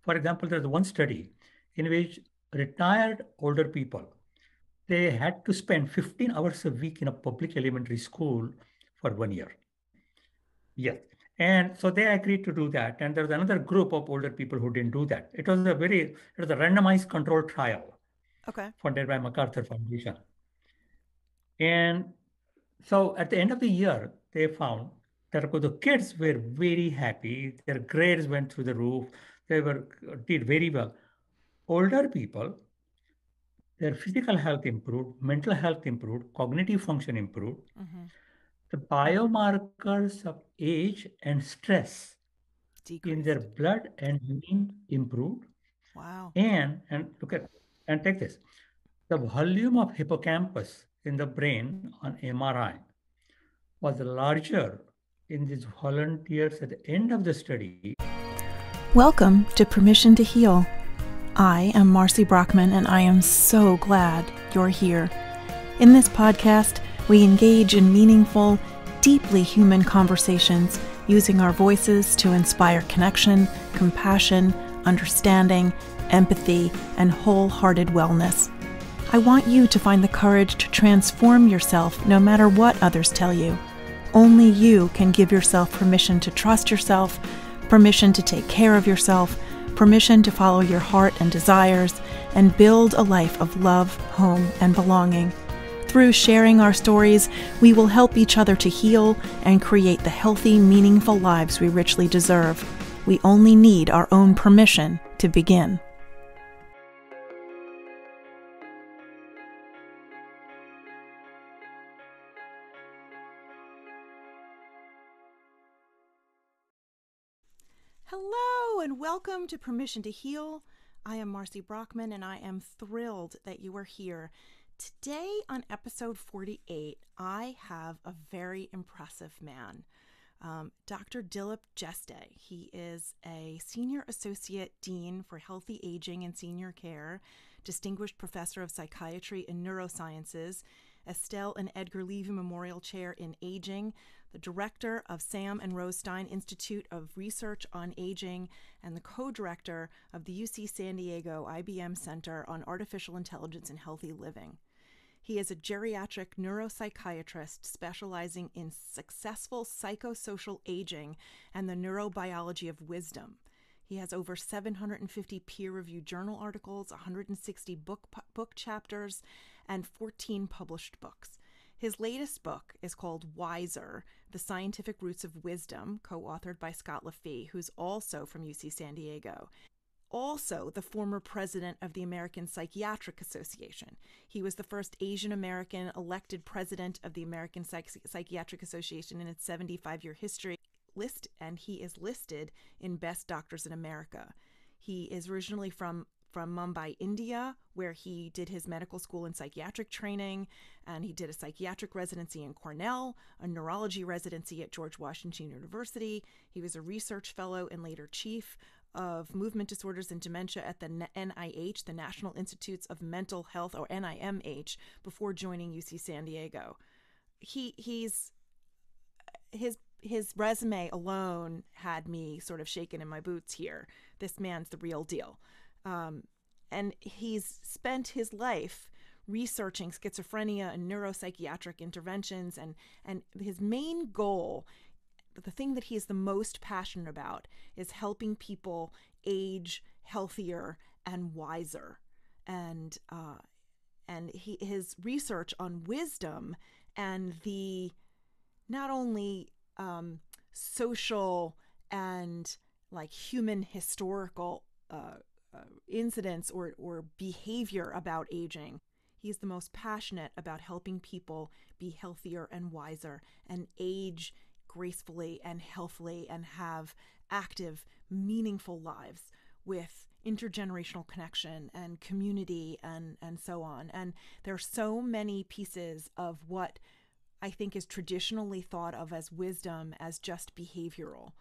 For example, there's one study in which retired older people, they had to spend 15 hours a week in a public elementary school for 1 year. Yes. And so they agreed to do that. And there was another group of older people who didn't do that. It was a randomized controlled trial Okay. funded by MacArthur Foundation. And so at the end of the year, they found that the kids were very happy. Their grades went through the roof. They were did very well. Older people, their physical health improved, mental health improved, cognitive function improved. Mm-hmm. The biomarkers of age and stress in their Decreased. blood and urine improved. Wow. And look at and take this. The volume of hippocampus in the brain on MRI was larger in these volunteers at the end of the study. Welcome to Permission to Heal. I am Marcy Brockman, and I am so glad you're here. In this podcast, we engage in meaningful, deeply human conversations using our voices to inspire connection, compassion, understanding, empathy, and wholehearted wellness. I want you to find the courage to transform yourself no matter what others tell you. Only you can give yourself permission to trust yourself, permission to take care of yourself, permission to follow your heart and desires, and build a life of love, home, and belonging. Through sharing our stories, we will help each other to heal and create the healthy, meaningful lives we richly deserve. We only need our own permission to begin. Hello and welcome to Permission to Heal. I am Marcy Brockman, and I am thrilled that you are here. Today on episode 48, I have a very impressive man, Dr. Dilip Jeste. He is a Senior Associate Dean for Healthy Aging and Senior Care, Distinguished Professor of Psychiatry and Neurosciences, Estelle and Edgar Levy Memorial Chair in Aging, the Director of Sam and Rose Stein Institute of Research on Aging, and the co-director of the UC San Diego IBM Center on Artificial Intelligence and Healthy Living. He is a geriatric neuropsychiatrist specializing in successful psychosocial aging and the neurobiology of wisdom. He has over 750 peer-reviewed journal articles, 160 book chapters, and 14 published books. His latest book is called Wiser, The Scientific Roots of Wisdom, co-authored by Scott Lafee, who's also from UC San Diego. Also the former president of the American Psychiatric Association. He was the first Asian American elected president of the American Psychiatric Association in its 75-year history, and he is listed in Best Doctors in America. He is originally from Mumbai, India, where he did his medical school and psychiatric training, and he did a psychiatric residency in Cornell, a neurology residency at George Washington University. He was a research fellow and later chief of movement disorders and dementia at the NIH, the National Institutes of Mental Health, or NIMH, before joining UC San Diego. His resume alone had me sort of shaken in my boots here. This man's the real deal. And he's spent his life researching schizophrenia and neuropsychiatric interventions, and his main goal, the thing that he is the most passionate about, is helping people age healthier and wiser. And his research on wisdom and the not only social and like human historical incidents or behavior about aging. He's the most passionate about helping people be healthier and wiser and age gracefully and healthily and have active, meaningful lives with intergenerational connection and community and so on. And there are so many pieces of what I think is traditionally thought of as wisdom as just behavioral,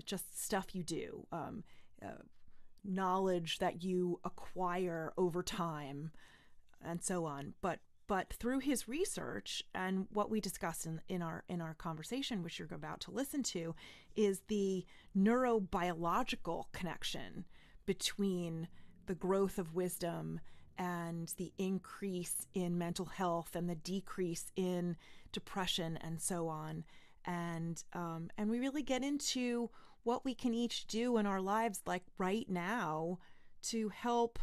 just stuff you do, knowledge that you acquire over time, and so on. But through his research and what we discussed in our conversation, which you're about to listen to, is the neurobiological connection between the growth of wisdom and the increase in mental health and the decrease in depression and so on. And we really get into what we can each do in our lives, like right now, to help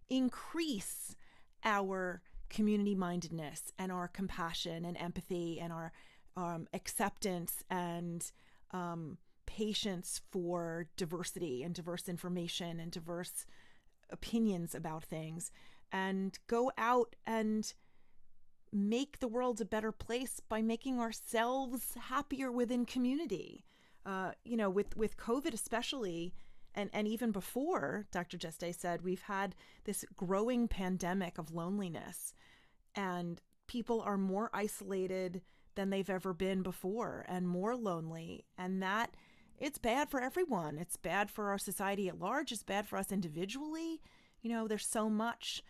increase our community mindedness and our compassion and empathy and our acceptance and patience for diversity and diverse information and diverse opinions about things, and go out and make the world a better place by making ourselves happier within community. With COVID especially, and even before, Dr. Jeste said, we've had this growing pandemic of loneliness, and people are more isolated than they've ever been before and more lonely. And that it's bad for everyone. It's bad for our society at large. It's bad for us individually. There's so much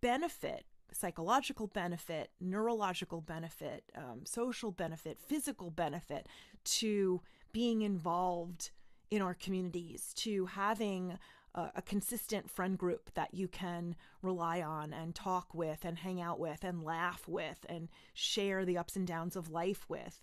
benefit, psychological benefit, neurological benefit, social benefit, physical benefit to being involved in our communities, to having a consistent friend group that you can rely on and talk with and hang out with and laugh with and share the ups and downs of life with.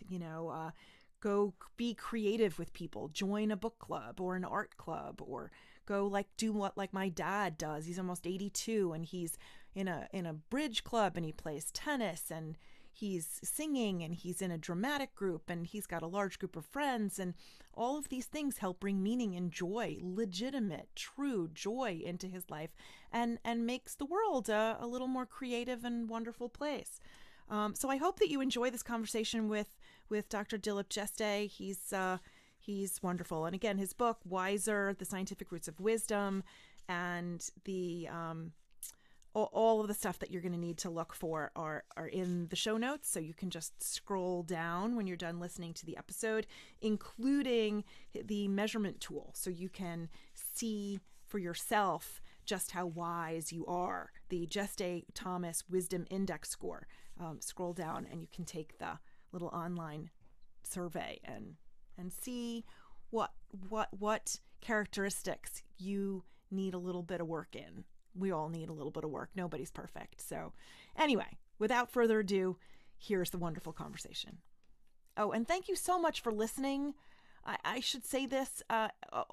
Go be creative with people, join a book club or an art club, or go do what my dad does. He's almost 82 and he's in a bridge club, and he plays tennis, and he's singing, and he's in a dramatic group, and he's got a large group of friends, and all of these things help bring meaning and joy, legitimate, true joy into his life, and makes the world a little more creative and wonderful place. So I hope that you enjoy this conversation with Dr. Dilip Jeste. He's wonderful. And again, his book, Wiser, The Scientific Roots of Wisdom, and the all of the stuff that you're going to need to look for are in the show notes. So you can just scroll down when you're done listening to the episode, including the measurement tool. So you can see for yourself just how wise you are. The Jeste Thomas Wisdom Index score. Scroll down and you can take the little online survey and see what characteristics you need a little bit of work in. We all need a little bit of work. Nobody's perfect. So anyway, without further ado, here's the wonderful conversation. Oh, and thank you so much for listening. I should say this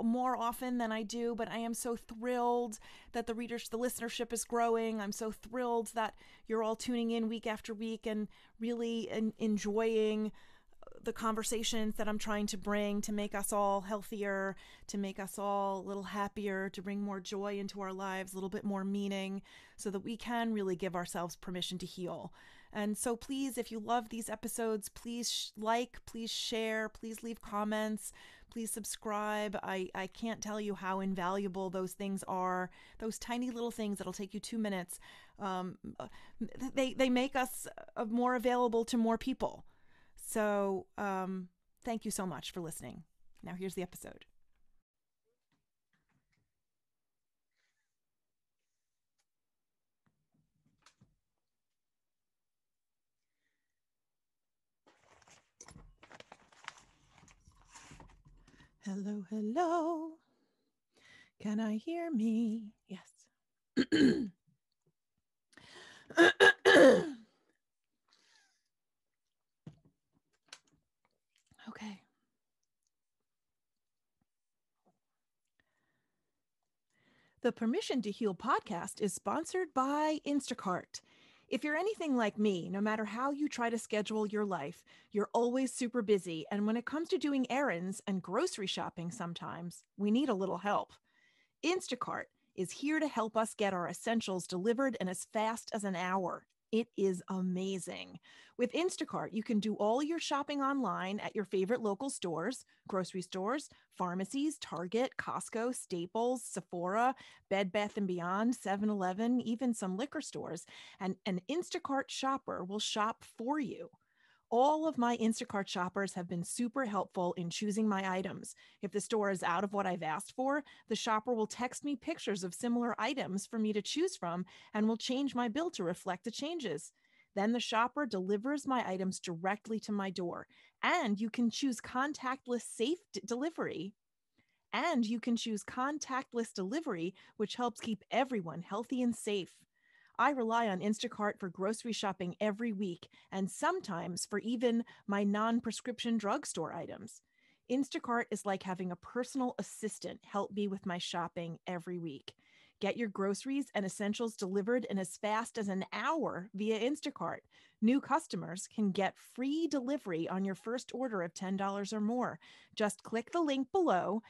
more often than I do, but I am so thrilled that the listenership is growing. I'm so thrilled that you're all tuning in week after week and really enjoying the conversations that I'm trying to bring to make us all healthier, to make us all a little happier, to bring more joy into our lives, a little bit more meaning, so that we can really give ourselves permission to heal. And so please, if you love these episodes, please please share, please leave comments, please subscribe. I can't tell you how invaluable those things are. Those tiny little things that'll take you 2 minutes. They make us more available to more people. So thank you so much for listening. Now here's the episode. Hello, hello. Can I hear me? Yes. Okay. The Permission to Heal podcast is sponsored by Instacart. If you're anything like me, no matter how you try to schedule your life, you're always super busy. And when it comes to doing errands and grocery shopping sometimes, we need a little help. Instacart is here to help us get our essentials delivered in as fast as an hour. It is amazing. With Instacart, you can do all your shopping online at your favorite local stores, grocery stores, pharmacies, Target, Costco, Staples, Sephora, Bed Bath & Beyond, 7-Eleven, even some liquor stores. And an Instacart shopper will shop for you. All of my Instacart shoppers have been super helpful in choosing my items. If the store is out of what I've asked for, the shopper will text me pictures of similar items for me to choose from and will change my bill to reflect the changes. Then the shopper delivers my items directly to my door, and you can choose contactless safe delivery. And you can choose contactless delivery, which helps keep everyone healthy and safe. I rely on Instacart for grocery shopping every week, and sometimes for even my non prescription drugstore items. Instacart is like having a personal assistant help me with my shopping every week. Get your groceries and essentials delivered in as fast as an hour via Instacart. New customers can get free delivery on your first order of $10 or more. Just click the link below,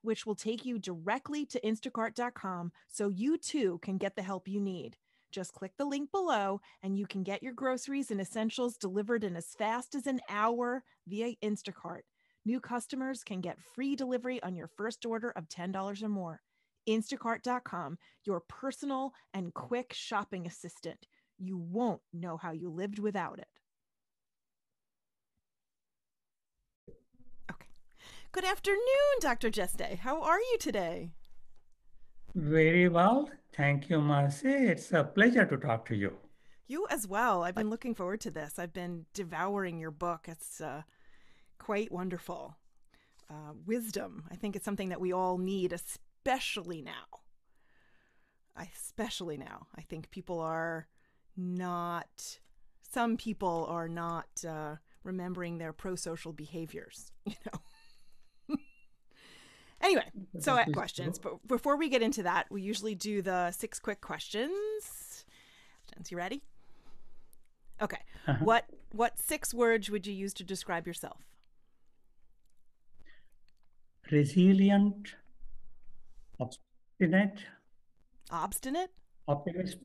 which will take you directly to instacart.com so you too can get the help you need. Just click the link below and you can get your groceries and essentials delivered in as fast as an hour via Instacart. New customers can get free delivery on your first order of $10 or more. Instacart.com, your personal and quick shopping assistant. You won't know how you lived without it. Okay. Good afternoon, Dr. Jeste. How are you today? Very well. Thank you, Marcy. It's a pleasure to talk to you. You as well. I've been looking forward to this. I've been devouring your book. It's quite wonderful. Wisdom. I think it's something that we all need, especially now. Especially now. I think some people are not remembering their pro-social behaviors, Anyway, so I have questions, but before we get into that, we usually do the 6 quick questions. You ready? Okay. Uh-huh. What 6 words would you use to describe yourself? Resilient, obstinate, Obstinate? optimist,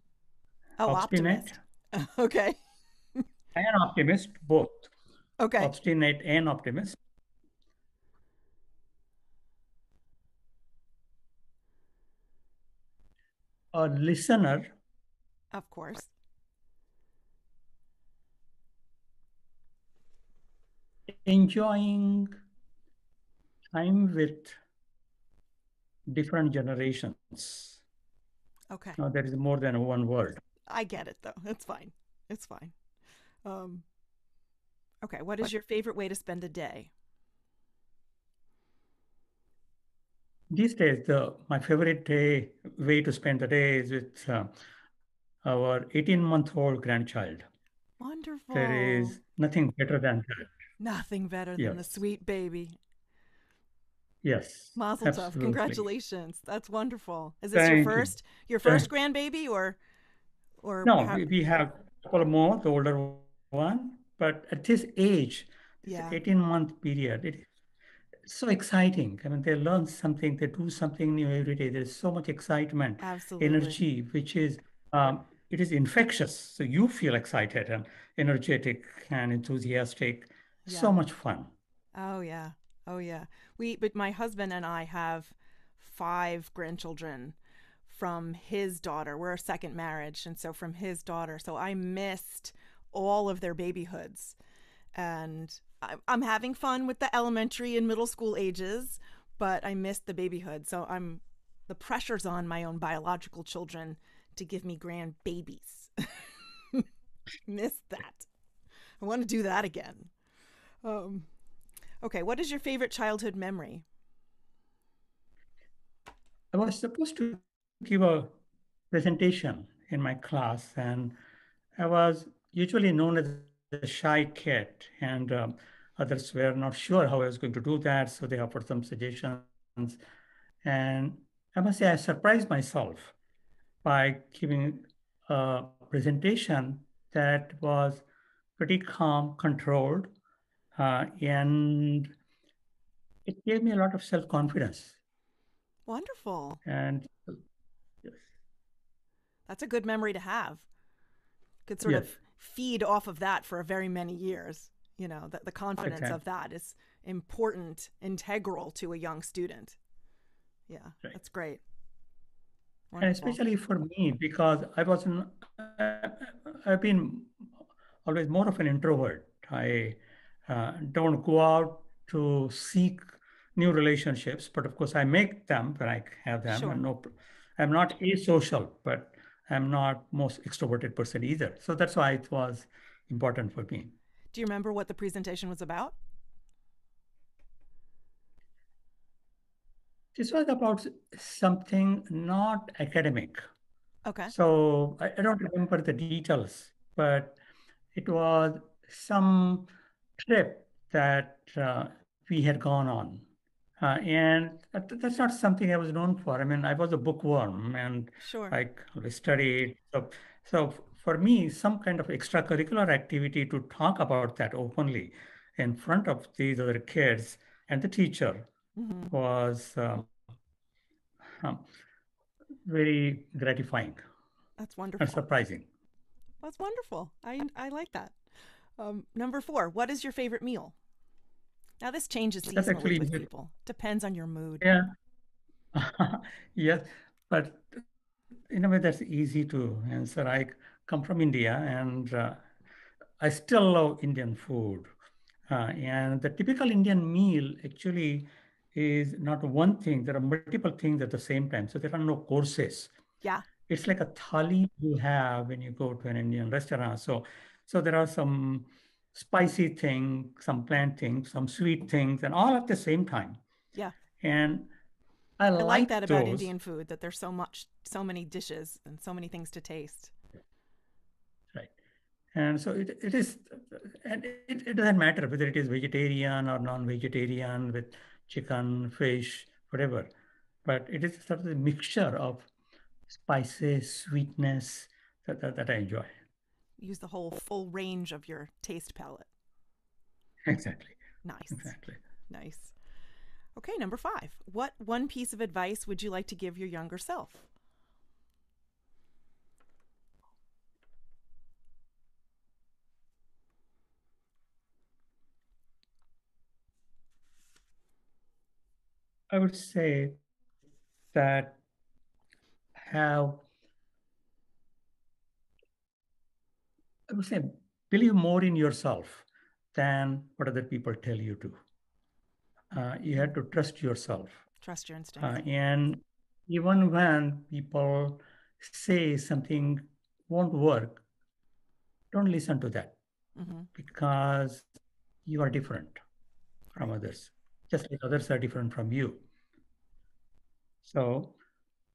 Oh, obstinate, optimist. Okay. and optimist, both. Okay. Obstinate and optimist. A listener, Of course. enjoying time with different generations. Okay. Now, there is more than one word. I get it though. It's fine. It's fine. Um, okay. What is your favorite way to spend a day? These days, my favorite way to spend the day is with our 18-month-old grandchild. There Wonderful. is nothing better than that. Nothing better than the Yes, sweet baby. yes, Mazel tov. absolutely. Congratulations. That's wonderful. Is this Thank you. your Thank- first grandbaby or No, how? we have a couple more, the older one, but at this age, this Yeah, 18-month period, it's so exciting. I mean, they learn something, they do something new every day. There's so much excitement, absolutely. energy, which is it is infectious. So you feel excited and energetic and enthusiastic. So Yeah. much fun. Oh yeah. Oh yeah. But my husband and I have 5 grandchildren from his daughter. We're a second marriage, and so from his daughter. So I missed all of their babyhoods, and I'm having fun with the elementary and middle school ages, but I missed the babyhood. So the pressure's on my own biological children to give me grandbabies. Missed that. I want to do that again. Um, okay, what is your favorite childhood memory? I was supposed to give a presentation in my class, and I was usually known as a shy kid, and others were not sure how I was going to do that, so they offered some suggestions. And I must say, I surprised myself by giving a presentation that was pretty calm, controlled, and it gave me a lot of self-confidence. Wonderful. And yes, That's a good memory to have. Could sort yes, of feed off of that for very many years. The confidence of exactly. that is important, integral to a young student. Yeah, Right. that's great. And Wonderful. especially for me, because I- I've been always more of an introvert. I don't go out to seek new relationships, but of course I make them when I have them. Sure. I'm not asocial, but I'm not most extroverted person either. So that's why it was important for me. Do you remember what the presentation was about? this was about something not academic. Okay. So I don't remember the details, but it was some trip that we had gone on. And that's not something I was known for. I mean, I was a bookworm and Sure. I always studied. So for me, some kind of extracurricular activity to talk about that openly in front of these other kids and the teacher Hmm. was um, very gratifying That's and wonderful. surprising. That's wonderful. I like that. Number 4, what is your favorite meal? Now, this changes That's seasonally actually, with people. Depends on your mood. yeah, yes, but in a way that's easy to answer. I come from India and I still love Indian food. And the typical Indian meal actually is not one thing, there are multiple things at the same time. So there are no courses. Yeah. It's like a thali you have when you go to an Indian restaurant. So there are some spicy things, some plant things, some sweet things, and all at the same time. Yeah. And I I like that like about those. Indian food, that there's so many dishes and so many things to taste. Right. And so it is, and it doesn't matter whether it is vegetarian or non-vegetarian with chicken, fish, whatever. But it is sort of a mixture of spices, sweetness that I enjoy. Use the whole full range of your taste palette. Exactly. Nice. Exactly. Nice. Okay, number 5. What one piece of advice would you like to give your younger self? I would say that have, I would say, believe more in yourself than what other people tell you to. You Hmm. have to trust yourself. Trust your instincts. And even when people say something won't work, don't listen to that Hmm. because you are different from Right. others, just like others are different from you. So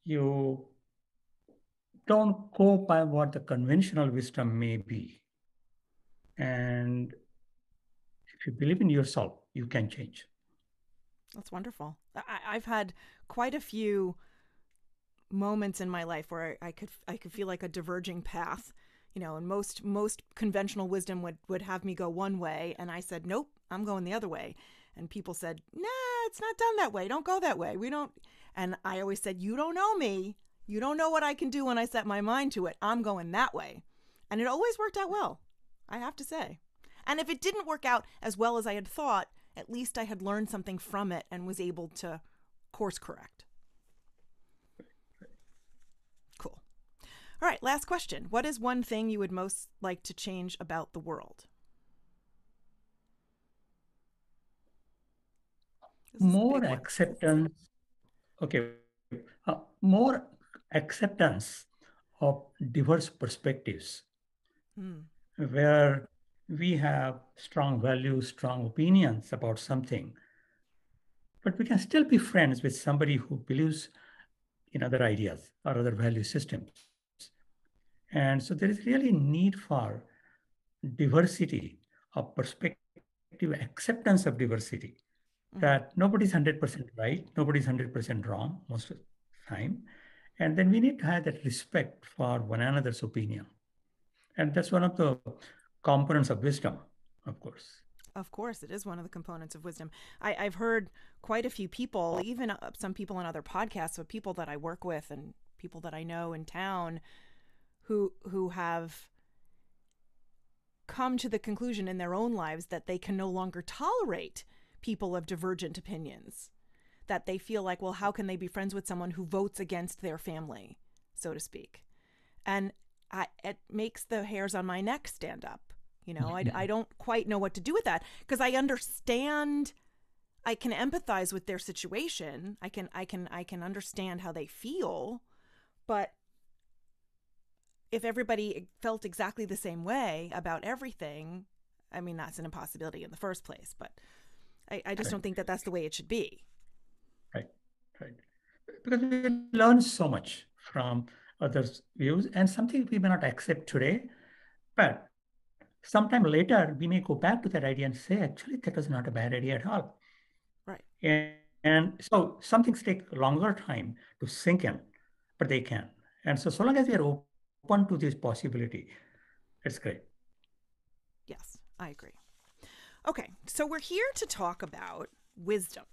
you don't go by what the conventional wisdom may be. And if you believe in yourself, you can change. That's wonderful. I've had quite a few moments in my life where I could feel like a diverging path, and most conventional wisdom would have me go one way, and I said, nope, I'm going the other way. And people said, nah, it's not done that way, don't go that way, we don't. And I always said, you don't know me, you don't know what I can do when I set my mind to it, I'm going that way. And it always worked out well, I have to say. And if it didn't work out as well as I had thought, at least I had learned something from it and was able to course correct. Cool. All right, last question. What is one thing you would most like to change about the world? This is a More big one. acceptance, okay, more acceptance of diverse perspectives Hmm. where we have strong values, strong opinions about something, but we can still be friends with somebody who believes in other ideas or other value systems. And so there is really a need for diversity of perspective, acceptance of diversity, Mm-hmm. that nobody's 100% right, nobody's 100% wrong most of the time. And then we need to have that respect for one another's opinion. And that's one of the components of wisdom, of course. Of course, it is one of the components of wisdom. I've heard quite a few people, even some people on other podcasts, but people that I work with and people that I know in town, who have come to the conclusion in their own lives that they can no longer tolerate people of divergent opinions. That they feel like, well, how can they be friends with someone who votes against their family, so to speak? And it makes the hairs on my neck stand up. I don't quite know what to do with that because I understand, I can empathize with their situation. I can understand how they feel, but if everybody felt exactly the same way about everything, I mean, that's an impossibility in the first place. But I just Right, don't think that that's the way it should be. right. right? Because we learn so much from others' views and something we may not accept today, but sometime later we may go back to that idea and say, actually, that was not a bad idea at all. Right. And so some things take longer time to sink in, but they can. And so, so long as we are open to this possibility, it's great. Yes, I agree. Okay, so we're here to talk about wisdom.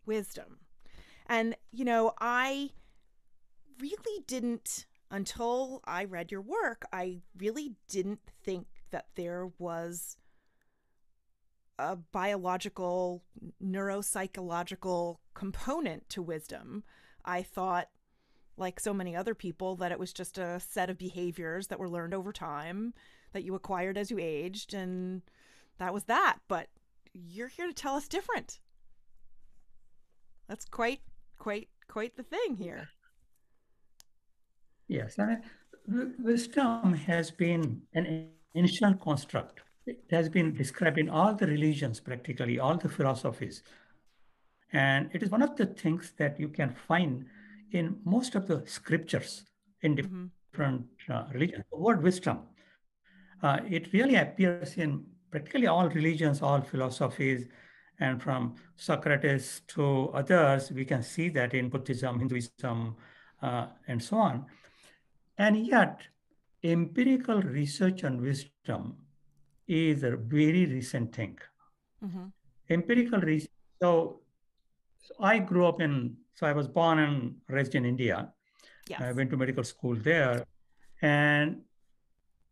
Wisdom. And, I really didn't, until I read your work, I really didn't think that there was a biological, neuropsychological component to wisdom. I thought, like so many other people, that it was just a set of behaviors that were learned over time that you acquired as you aged, and that was that. But you're here to tell us different. That's quite the thing here. Yes, I mean, wisdom has been an ancient construct. It has been described in all the religions, practically all the philosophies. And it is one of the things that you can find in most of the scriptures in Mm-hmm. different religions. The word wisdom, it really appears in practically all religions, all philosophies, and from Socrates to others, we can see that in Buddhism, Hinduism, and so on. And yet, empirical research on wisdom is a very recent thing. Mm-hmm. Empirical research. So I grew up in, so I was born and raised in India. Yes. I went to medical school there. And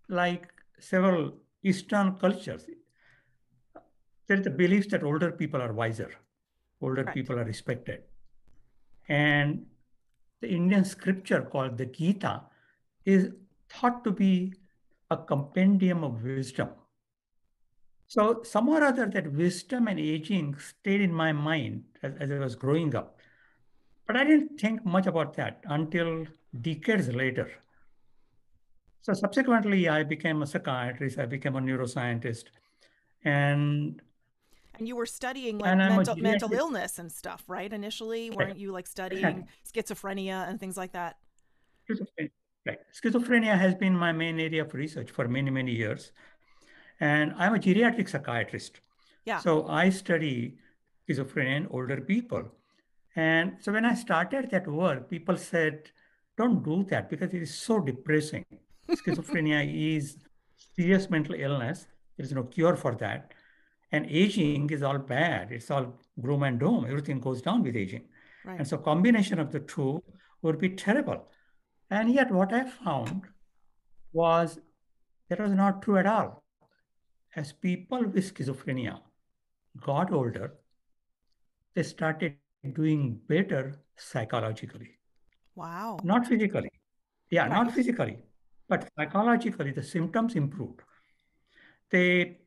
like several Eastern cultures, there is the belief that older people are wiser, older Correct. people are respected. And the Indian scripture called the Gita is thought to be a compendium of wisdom. So somehow or other, that wisdom and aging stayed in my mind as I was growing up. But I didn't think much about that until decades later. So subsequently, I became a psychiatrist, I became a neuroscientist, and And you were studying like and I'm a mental geriatric. illness and stuff, right? Initially, Right, weren't you like studying exactly. schizophrenia and things like that? Schizophrenia. Right. Schizophrenia has been my main area of research for many, many years. And I'm a geriatric psychiatrist. Yeah. So I study schizophrenia in older people. And so when I started that work, people said, don't do that because it is so depressing. Schizophrenia is serious mental illness. There is no cure for that. And aging is all bad. It's all gloom and doom. Everything goes down with aging. Right. And so combination of the two would be terrible. And yet what I found was that was not true at all. As people with schizophrenia got older, they started doing better psychologically, Wow. not physically. Yeah, not Right. physically, but psychologically, the symptoms improved. They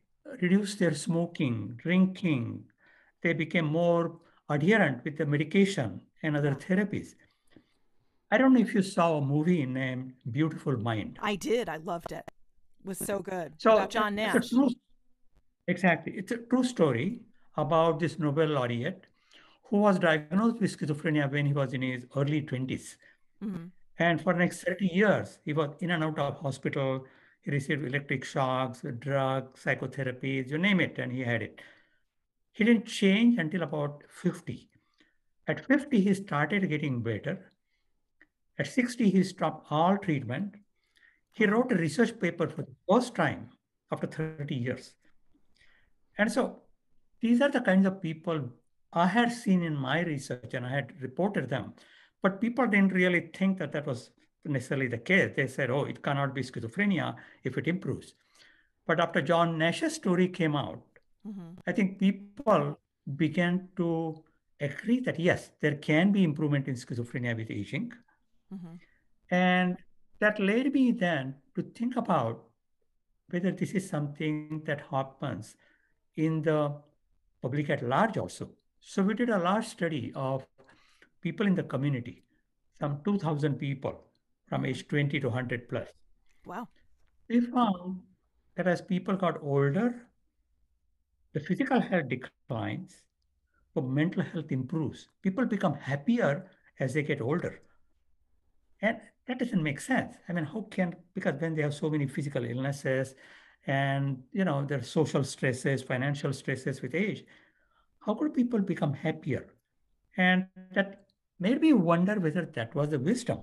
reduced their smoking, drinking. They became more adherent with the medication and other Yeah. therapies. I don't know if you saw a movie named Beautiful Mind. I did. I loved it. It was so good. About So John it's a Nash. true, exactly, it's a true story about this Nobel laureate who was diagnosed with schizophrenia when he was in his early 20s. Mm-hmm. And for the next 30 years, he was in and out of hospital. He received electric shocks, drugs, psychotherapies, you name it, and he had it. He didn't change until about 50. At 50, he started getting better. At 60, he stopped all treatment. He Wow. wrote a research paper for the first time after 30 years. And so these are the kinds of people I had seen in my research and I had reported them. But people didn't really think that that was necessarily the case. They said, oh, it cannot be schizophrenia if it improves. But after John Nash's story came out, Mm-hmm. I think people began to agree that yes, there can be improvement in schizophrenia with aging. Mm-hmm. And that led me then to think about whether this is something that happens in the public at large also. So we did a large study of people in the community, some 2,000 people from Mm-hmm. age 20 to 100 plus. Wow. We found that as people got older, the physical health declines, but mental health improves. People become happier as they get older. And that doesn't make sense. I mean, how can, because when they have so many physical illnesses and, their social stresses, financial stresses with age, how could people become happier? And that made me wonder whether that was the wisdom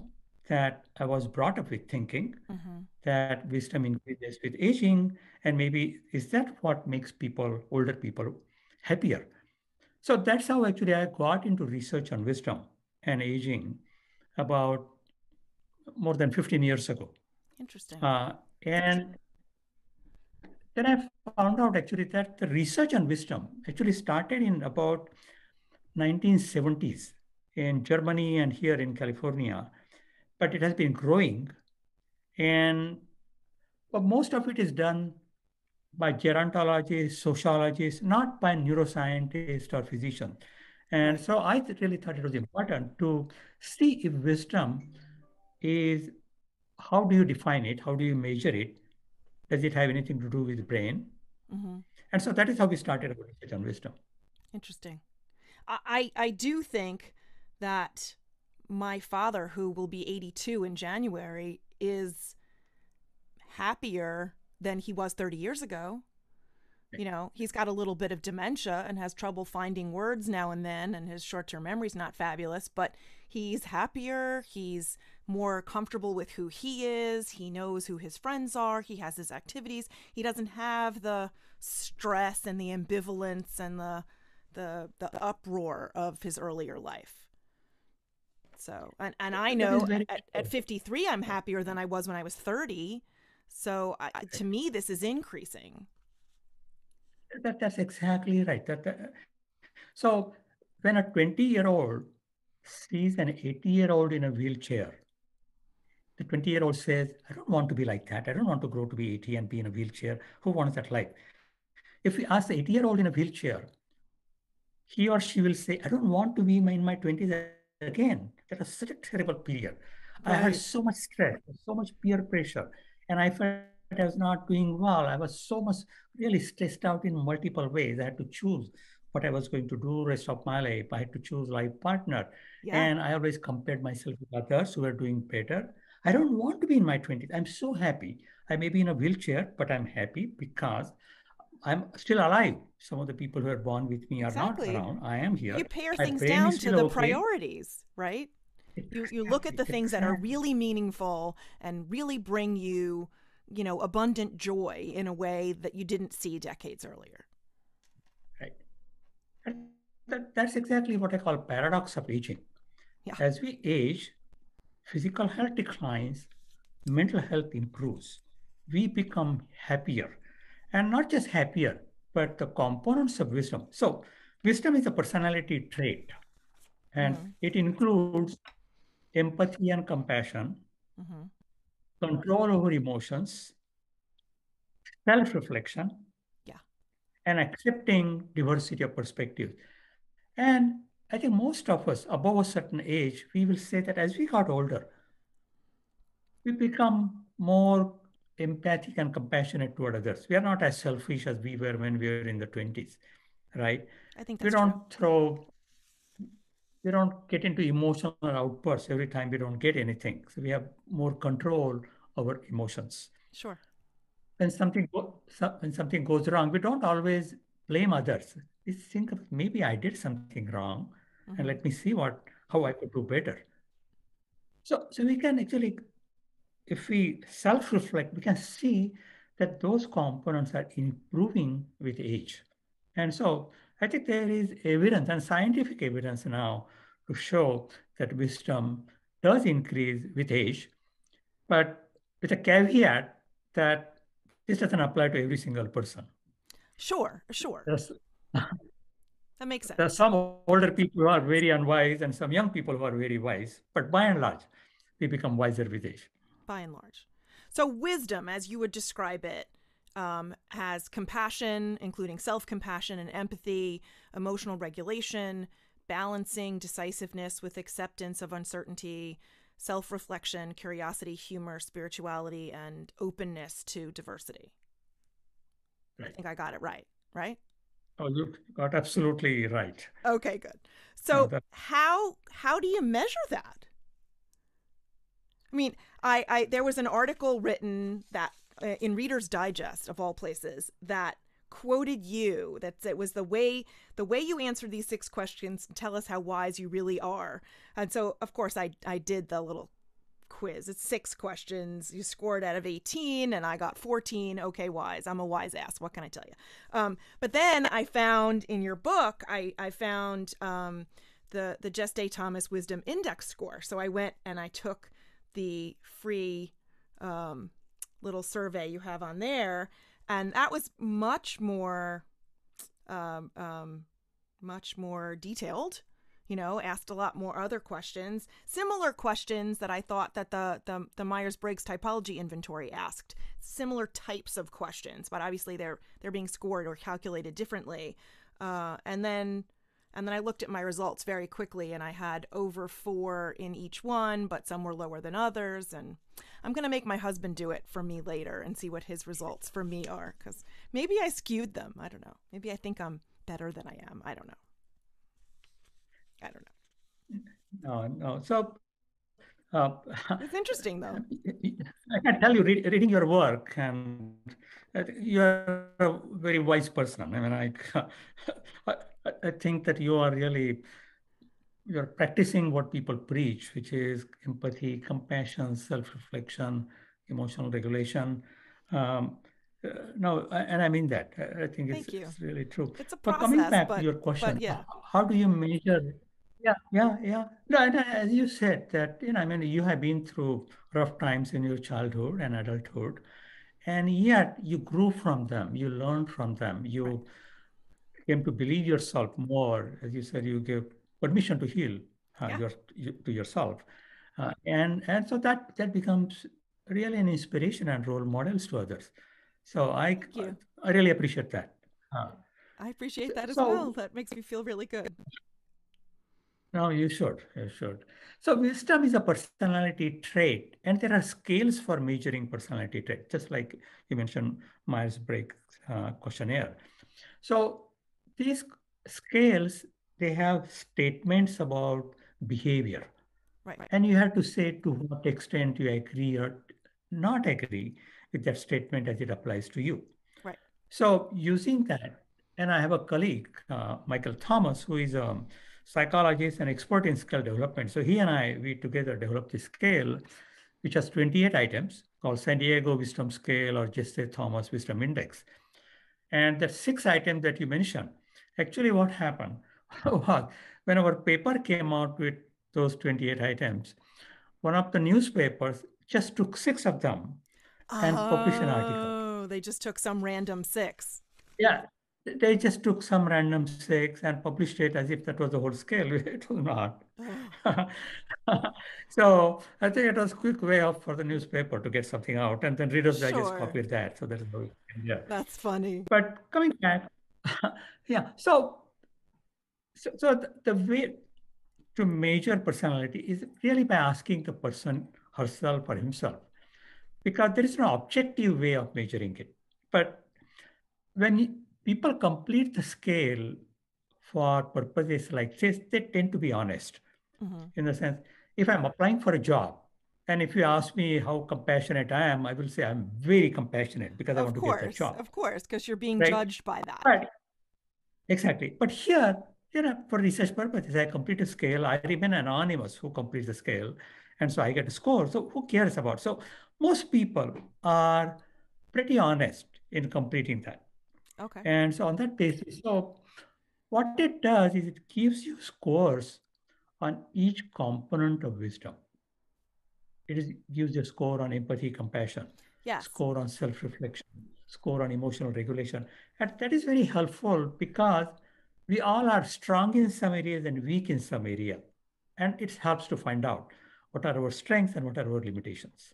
that I was brought up with thinking Mm-hmm. that wisdom increases with aging. And maybe is that what makes people, older people, happier? So that's how actually I got into research on wisdom and aging about more than 15 years ago. Interesting. Uh, and then I found out actually that the research on wisdom actually started in about 1970s in Germany and here in California, but it has been growing. And but most of it is done by gerontologists, sociologists, not by neuroscientists or physicians. And Right. so I really thought it was important to see if wisdom is, how do you define it? How do you measure it? Does it have anything to do with the brain? Mm-hmm. And so that is how we started our research on wisdom. Interesting. I do think that my father, who will be 82 in January, is happier than he was 30 years ago. You know, he's got a little bit of dementia and has trouble finding words now and then, and his short term memory's not fabulous, but he's happier. He's more comfortable with who he is. He knows who his friends are. He has his activities. He doesn't have the stress and the ambivalence and the uproar of his earlier life. So, and I That is know very at true. 53, I'm happier than I was when I was 30. So, to me, this is increasing. That's exactly right. So when a 20-year-old sees an 80-year-old in a wheelchair, the 20-year-old says, I don't want to be like that. I don't want to grow to be 80 and be in a wheelchair. Who wants that life? If we ask the 80-year-old in a wheelchair, he or she will say, I don't want to be in my 20s again. That was such a terrible period. I had so much Right. stress, so much peer pressure, and I felt I was not doing well. I was so much really stressed out in multiple ways. I had to choose what I was going to do rest of my life. I had to choose life partner. And Yeah, I always compared myself with others who were doing better. I don't want to be in my 20s. I'm so happy. I may be in a wheelchair, but I'm happy because I'm still alive. Some of the people who are born with me are not exactly. around. I am You here. pare My things brain is down to still the okay. priorities, right? You look at Exactly, the things that are exactly. really meaningful and really bring you, abundant joy in a way that you didn't see decades earlier. Right. And that's exactly what I call paradox of aging. Yeah. As we age, physical health declines, mental health improves. We become happier. And not just happier, but the components of wisdom. So, wisdom is a personality trait, and Mhm. it includes empathy and compassion, Mhm. control over emotions, self reflection, Yeah. and accepting diversity of perspectives. And I think most of us above a certain age, we will say that as we got older, we become more empathic and compassionate toward others. We are not as selfish as we were when we were in the 20s, right? I think We that's true. don't throw, we don't get into emotional outbursts every time we don't get anything. So we have more control over emotions. Sure. When something goes wrong, we don't always blame others. We think of maybe I did something wrong, and let Mhm. me see how I could do better. So we can actually, if we self-reflect, we can see that those components are improving with age. And so I think there is evidence and scientific evidence now to show that wisdom does increase with age, but with a caveat that this doesn't apply to every single person. Sure. Sure. There's, That makes there are sense some older people who are very unwise and some young people who are very wise, but by and large, we become wiser with age. by and large. So, wisdom, as you would describe it, has compassion, including self compassion and empathy, emotional regulation, balancing decisiveness with acceptance of uncertainty, self reflection, curiosity, humor, spirituality, and openness to diversity. I Right. think I got it right, right? Oh, you got absolutely right. Okay, good. Uh, So that, how do you measure that? I mean, I there was an article written that in Reader's Digest of all places that quoted you that it was the way you answered these six questions tell us how wise you really are. And so of course I did the little quiz. It's six questions. You scored out of 18 and I got 14. Okay, wise. I'm a wise ass. What can I tell you? But then I found in your book, I found the Jeste Thomas Wisdom Index score. So I went and I took the free um, little survey you have on there, and that was um, um, much more detailed. Asked a lot more other questions, similar questions that I thought that the Myers-Briggs typology inventory asked, similar types of questions, but obviously they're being scored or calculated differently. And then I looked at my results very quickly, and I had over 4 in each one, but some were lower than others. And I'm going to make my husband do it for me later and see what his results for me are, because maybe I skewed them. I don't know. Maybe I think I'm better than I am. I don't know. I don't know. no, no. So uh, It's interesting, though. I can tell you, reading your work, and you are a very wise person. I mean, I, I think that you are really you're practicing what people preach, which is empathy, compassion, self-reflection, emotional regulation. Um, no, and I mean that. I think Thank you. it's really true. It's a But coming process, back to but your but question, yeah. how do you measure? Yeah, yeah, yeah. No, and as you said that, I mean, you have been through rough times in your childhood and adulthood, and yet you grew from them, you learned from them, Right. you came to believe yourself more. As you said, you gave permission to heal Yeah. to yourself, and so that becomes really an inspiration and role models to others. So Thank you. I really appreciate that. Uh, I appreciate that as well. so That makes me feel really good. no, you should. So wisdom is a personality trait, and there are scales for measuring personality trait, just like you mentioned Myers-Briggs questionnaire. So these scales, they have statements about behavior, Right. and you have to say to what extent you agree or not agree with that statement as it applies to you. Right. So using that, and I have a colleague, Michael Thomas, who is a psychologist and expert in skill development. So he and I, we together developed this scale, which has 28 items called San Diego Wisdom Scale or Jesse Thomas Wisdom Index. And the six items that you mentioned, actually what happened was when our paper came out with those 28 items, one of the newspapers just took six of them and published an article. Oh, they just took some random six. Yeah, they just took some random six and published it as if that was the whole scale. It was not. Oh, So I think it was a quick way of for the newspaper to get something out, and then Reader's Digest sure. copied that. So that is how it yeah. That's funny. But coming back, yeah. So the way to measure personality is really by asking the person herself or himself, because there is no objective way of measuring it. But when people complete the scale for purposes like this, they tend to be honest Hmm. in the sense, if I'm applying for a job, and if you ask me how compassionate I am, I will say I'm very compassionate because I want to get that job, Of course, because you're being right? judged by that. But exactly. But here, for research purposes, I complete a scale. I remain anonymous who completes the scale. And so I get a score. So who cares about? So most people are pretty honest in completing that. Okay. And so on that basis, so what it does is it gives you scores on each component of wisdom. Gives you a score on empathy, compassion, Yes. score on self-reflection, score on emotional regulation. And that is very helpful because we all are strong in some areas and weak in some area. And it helps to find out what are our strengths and what are our limitations.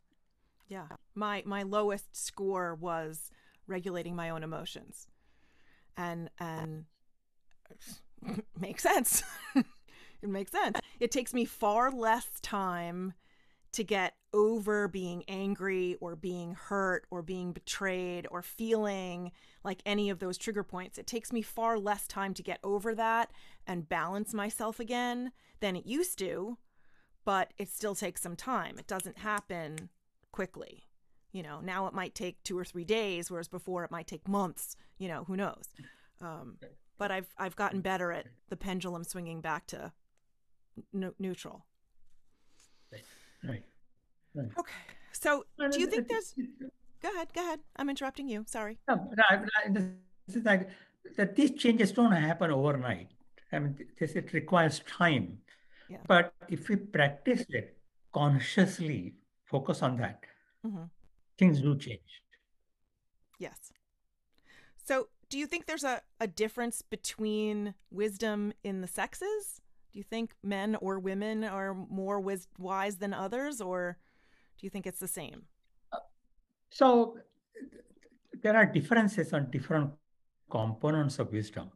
Yeah. My lowest score was regulating my own emotions. And makes sense. It makes sense. It takes me far less time to get over being angry or being hurt or being betrayed or feeling like any of those trigger points. It takes me far less time to get over that and balance myself again than it used to, but it still takes some time. It doesn't happen quickly. Now it might take 2 or 3 days, whereas before it might take months. Who knows? But I've gotten better at the pendulum swinging back to neutral. Right. Right. Okay. So do you think there's... Go ahead. I'm interrupting you. Sorry. This is like that these changes don't happen overnight. I mean, it requires time. Yeah. But if we practice it consciously, focus on that, things do change. Yes. So do you think there's a difference between wisdom in the sexes? Do you think men or women are more wise than others, or do you think it's the same? So there are differences on different components of wisdom.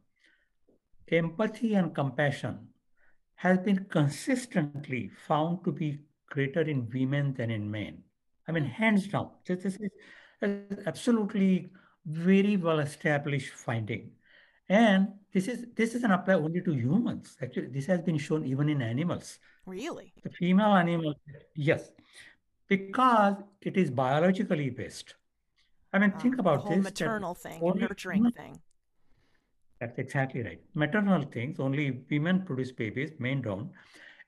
Empathy and compassion has been consistently found to be greater in women than in men. I mean, hands down. This is absolutely very well established finding. And this doesn't apply only to humans. Actually, this has been shown even in animals. Really? The female animals, yes, because it is biologically based. I mean, think The about whole this, that maternal thing and only nurturing women, thing. that's exactly right. Maternal things, only women produce babies, men don't.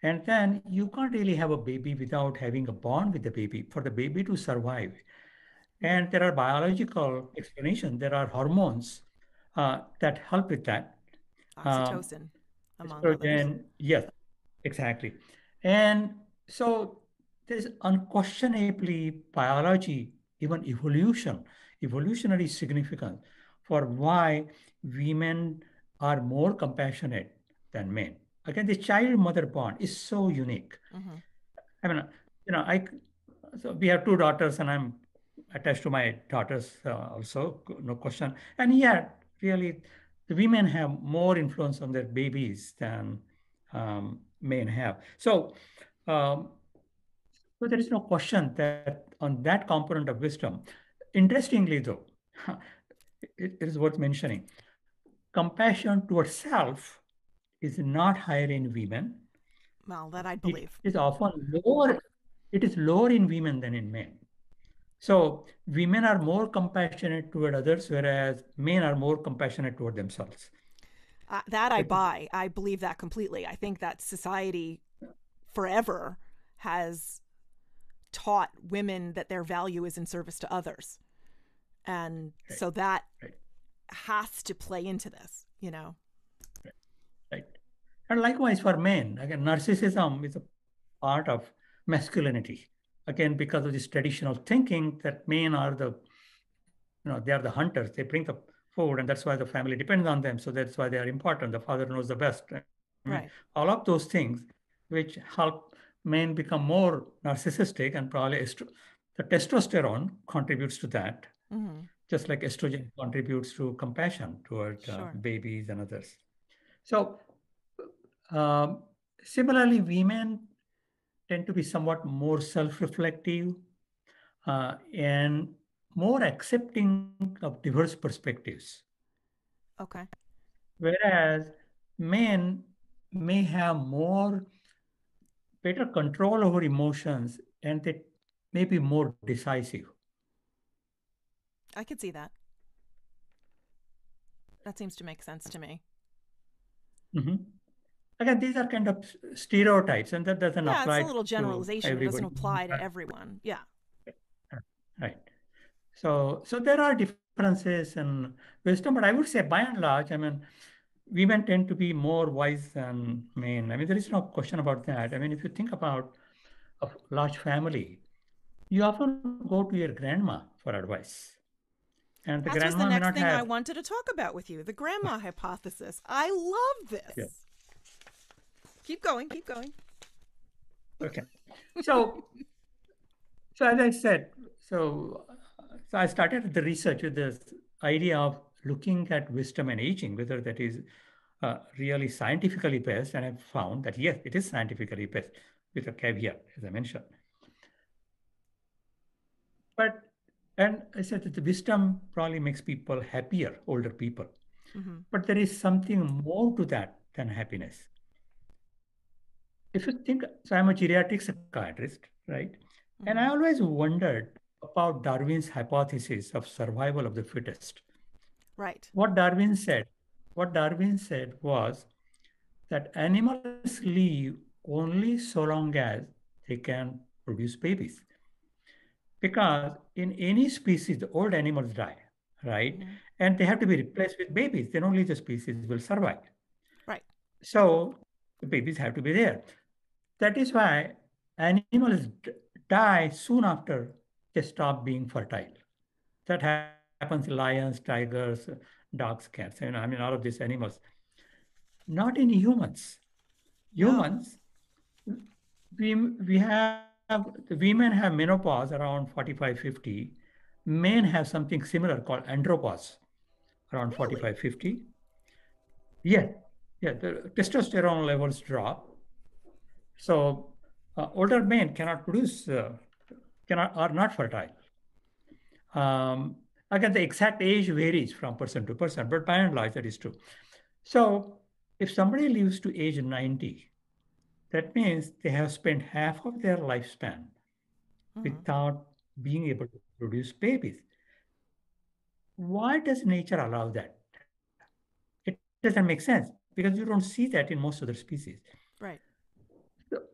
And then you can't really have a baby without having a bond with the baby for the baby to survive. And there are biological explanations. There are hormones that help with that. Um, Oxytocin, among others. Estrogen, yes, exactly. And so there's unquestionably biology, even evolutionary significance for why women are more compassionate than men. Again, the child-mother bond is so unique. Mm-hmm. I mean, I so we have two daughters, and I'm attached to my daughters also, no question. And yet, really, the women have more influence on their babies than men have. Um, so there is no question that on that component of wisdom. Interestingly, though, it is worth mentioning, compassion towards self is not higher in women. Well, that I'd It believe. is often lower. It is lower in women than in men. So women are more compassionate toward others, whereas men are more compassionate toward themselves. That I buy. I believe that completely. I think that society forever has taught women that their value is in service to others. And Right, so that right, has to play into this. right, right. And likewise for men, again, narcissism is a part of masculinity. Again, because of this traditional thinking that men are they are the hunters. They bring the food, and that's why the family depends on them. So that's why they are important. The father knows the best. I mean, Right. all of those things which help men become more narcissistic, and probably the testosterone contributes to that, Mm-hmm. just like estrogen contributes to compassion toward Sure. babies and others. So, um, similarly, women tend to be somewhat more self-reflective and more accepting of diverse perspectives, Okay. whereas men may have more better control over emotions and they may be more decisive. I could see that. That seems to make sense to me. Mhm. Again, these are kind of stereotypes, and that doesn't Yeah, it's a apply little to generalization. It doesn't everybody. apply to everyone. Yeah. Right. So there are differences in wisdom, but I would say by and large, I mean, women tend to be more wise than men. I mean, there is no question about that. I mean, if you think about a large family, you often go to your grandma for advice, and the That was the grandma may next not thing I have. wanted to talk about with you, the grandma hypothesis. I love Yeah. this. Keep going, keep going. Okay. So, so as I said, so so I started the research with this idea of looking at wisdom and aging, whether that is really scientifically based, and I've found that yes, it is scientifically based with a caveat, as I mentioned. But, and I said that the wisdom probably makes people happier, older people. Mm-hmm. But there is something more to that than happiness. If you think, so I'm a geriatric psychiatrist, right? And I Mm-hmm. always wondered about Darwin's hypothesis of survival of the fittest. Right. What Darwin said, what Darwin said was that animals live only so long as they can produce babies. Because in any species, the old animals die, right? Mm-hmm. And they have to be replaced with babies. Then only the species will survive. Right. So the babies have to be there. That is why animals die soon after they stop being fertile. That happens in lions, tigers, dogs, cats, all of these animals. Not in humans. No. Humans, we have, the women have menopause around 45, 50. Men have something similar called andropause around Really? 45, 50. Yeah, yeah, the testosterone levels drop. So older men cannot produce, cannot are not fertile. Um, Again, the exact age varies from person to person, but by and large, that is true. So if somebody lives to age 90, that means they have spent half of their lifespan Mm-hmm. without being able to produce babies. Why does nature allow that? It doesn't make sense because you don't see that in most other species. Right.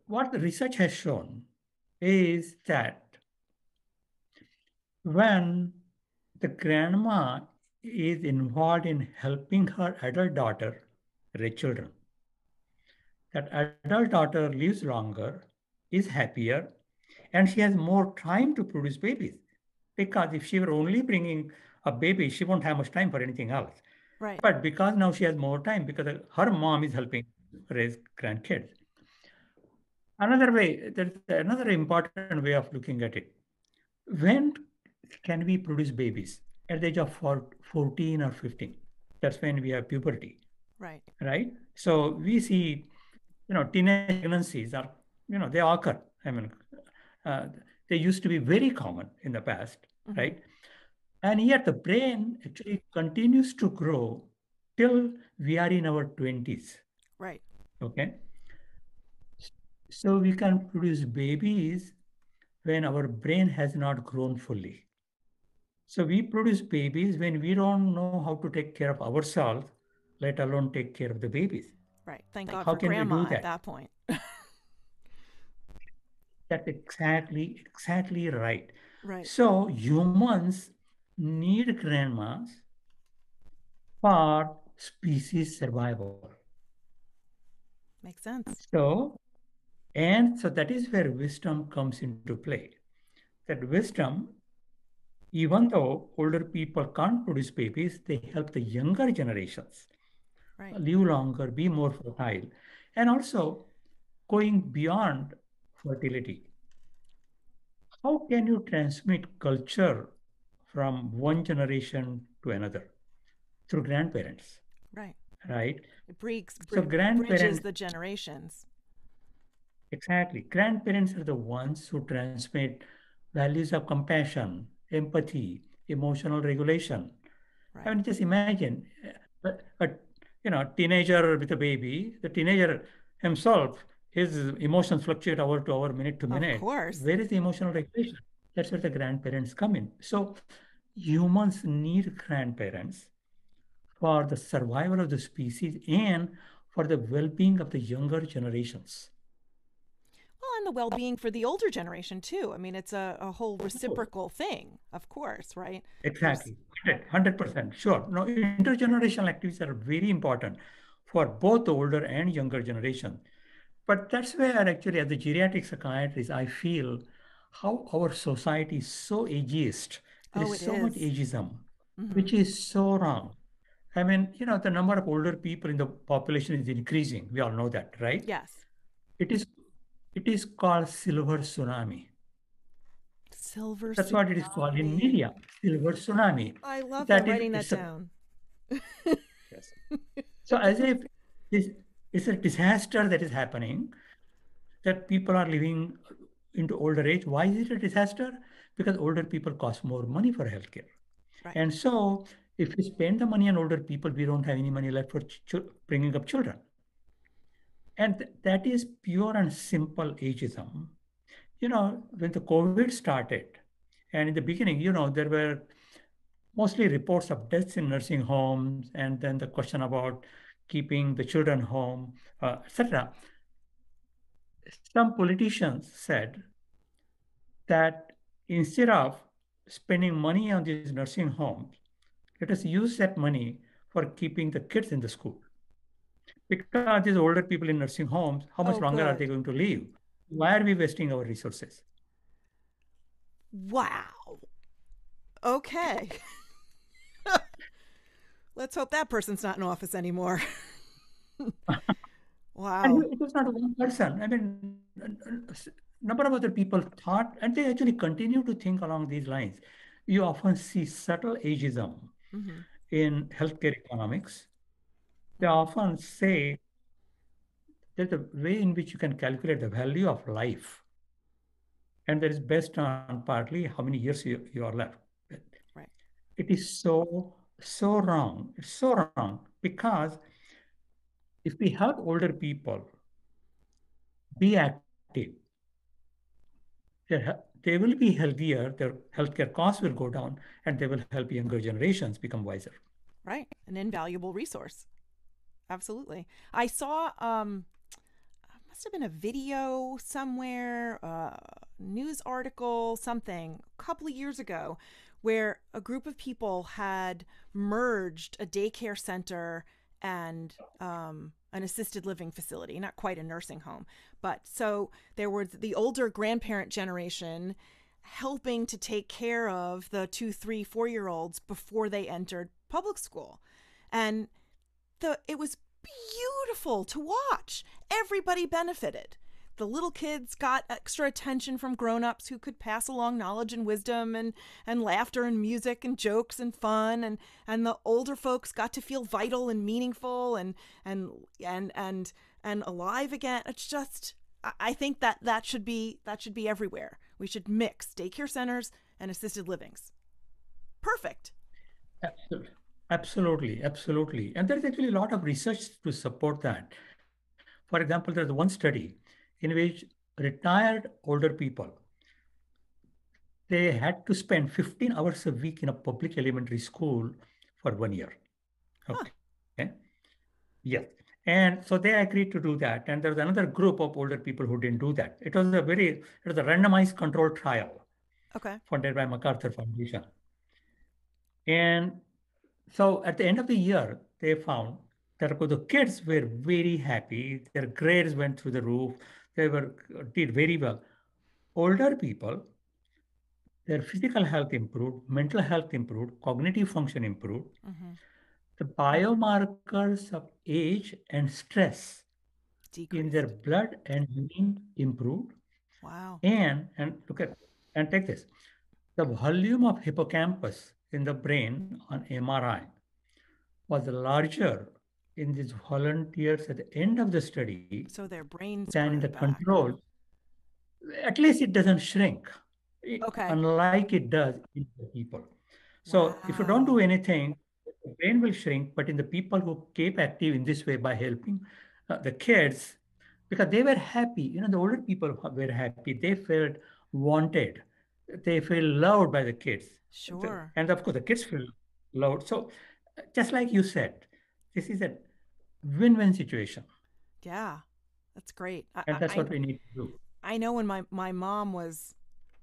What the research has shown is that when the grandma is involved in helping her adult daughter raise children, that adult daughter lives longer, is happier, and she has more time to produce babies. Because if she were only bringing a baby, she won't have much time for anything else. Right. But because now she has more time, because her mom is helping raise grandkids. Another way, there's another important way of looking at it. When can we produce babies? At the age of 14 or 15. That's when we have puberty, Right. right? So we see, teenage pregnancies are, they occur. Uh, they used to be very common in the past, Mm-hmm. right? And yet the brain actually continues to grow till we are in our 20s. Right. Okay. So we can produce babies when our brain has not grown fully. So we produce babies when we don't know how to take care of ourselves, let alone take care of the babies. Right. Thank God How for can we do grandma at that? that point. That's exactly right. Right. So humans need grandmas for species survival. Makes sense. So, and so that is where wisdom comes into play. That wisdom, even though older people can't produce babies, they help the younger generations Right. live longer, be more fertile, and also going beyond fertility. How can you transmit culture from one generation to another? Through grandparents, Right. right? It So bridges grandparents, the generations. exactly. Grandparents are the ones who transmit values of compassion, empathy, emotional regulation. Right. Just imagine a teenager with a baby. The teenager himself, his emotions fluctuate hour to hour, minute to Of minute. course. Where is the emotional regulation? That's where the grandparents come in. So humans need grandparents for the survival of the species and for the well-being of the younger generations. Well, and the well being for the older generation, too. I mean, it's a whole Of course. reciprocal thing, of course, right? There's, Exactly. 100%. Sure. No, intergenerational activities are very important for both the older and younger generation. But that's where actually, as a geriatric psychiatrist, I feel how our society is so ageist. There oh, is it so much is. ageism, Mm-hmm. which is so wrong. The number of older people in the population is increasing. We all know that, right? Yes. It is it is called silver tsunami. Silver That's what it is called in tsunami. media, silver tsunami. I love that. That is, Writing that it's a down. yes. So as if this is a disaster that is happening, that people are living, into older age. Why is it a disaster? Because older people cost more money for healthcare. Right. And so if we spend the money on older people, we don't have any money left for bringing up children. And that is pure and simple ageism. When the COVID started, and in the beginning, there were mostly reports of deaths in nursing homes, and then the question about keeping the children home, etc. Some politicians said that instead of spending money on these nursing homes, let us use that money for keeping the kids in the school. Because these older people in nursing homes, how much Oh, longer are they good. going to live? Why are we wasting our resources? Wow. Okay. Let's hope that person's not in office anymore. And Wow. it was not one person. I mean, a number of other people thought, and they actually continue to think along these lines. You often see subtle ageism Mm-hmm. in healthcare economics. They Mm-hmm. often say there's a way in which you can calculate the value of life, and that is based on partly how many years you are left. Right. It is so wrong. It's so wrong because if we help older people be active, they will be healthier, their healthcare costs will go down, and they will help younger generations become wiser. Right. An invaluable resource. Absolutely. I saw must have been a video somewhere, news article, something, a couple of years ago, where a group of people had merged a daycare center and an assisted living facility, not quite a nursing home. But so there was the older grandparent generation helping to take care of the 2, 3, 4 year olds before they entered public school. And it was beautiful to watch. Everybody benefited. The little kids got extra attention from grown-ups who could pass along knowledge and wisdom and laughter and music and jokes and fun, and the older folks got to feel vital and meaningful and and alive again. It's just, I think that should be everywhere. We should mix daycare centers and assisted livings. Perfect. Absolutely. Absolutely, absolutely. And there's actually a lot of research to support that. For example, there's one study in which retired older people, they had to spend 15 hours a week in a public elementary school for 1 year. Huh. Okay. Yes. And so they agreed to do that. And there was another group of older people who didn't do that. It was a randomized controlled trial Okay. funded by MacArthur Foundation. And so at the end of the year, they found that the kids were very happy. Their grades went through the roof. They did very well. Older people, their physical health improved, mental health improved, cognitive function improved. Mm-hmm. The biomarkers of age and stress in their Decreased. blood and urine improved. Wow. And look at and take this. The volume of hippocampus in the brain on MRI was larger in these volunteers at the end of the study So their brains than in the grew back. control. At least it doesn't shrink, Okay. unlike it does in the people. So if you don't do Wow. anything, the brain will shrink. But in the people who keep active in this way by helping the kids, because they were happy, the older people were happy. They felt wanted. They feel loved by the kids. Sure. And of course, the kids feel loved. So just like you said, this is a win-win situation. Yeah. That's great. And that's what we need to do. I know when my mom was,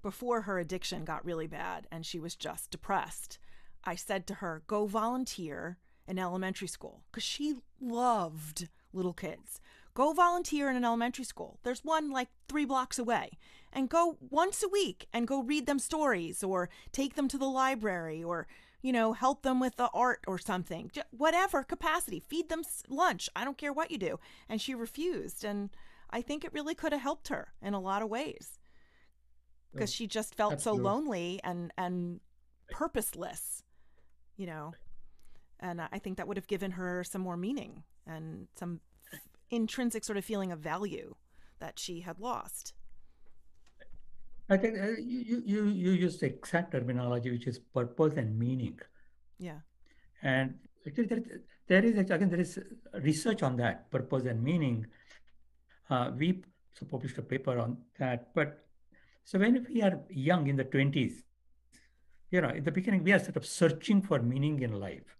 before her addiction got really bad and she was just depressed, I said to her, go volunteer in elementary school because she loved little kids. Go volunteer in an elementary school. There's one like 3 blocks away. And go once a week and go read them stories or take them to the library or, help them with the art or something. Whatever capacity. Feed them lunch. I don't care what you do. And she refused. And I think it really could have helped her in a lot of ways because So, she just felt so absolutely. lonely and purposeless, you know. And I think that would have given her some more meaning and some intrinsic sort of feeling of value that she had lost. I think you use the exact terminology, which is purpose and meaning. Yeah. And actually there is, again, there is research on that, purpose and meaning. We so published a paper on that. But so when we are young in the 20s, in the beginning, we are sort of searching for meaning in life.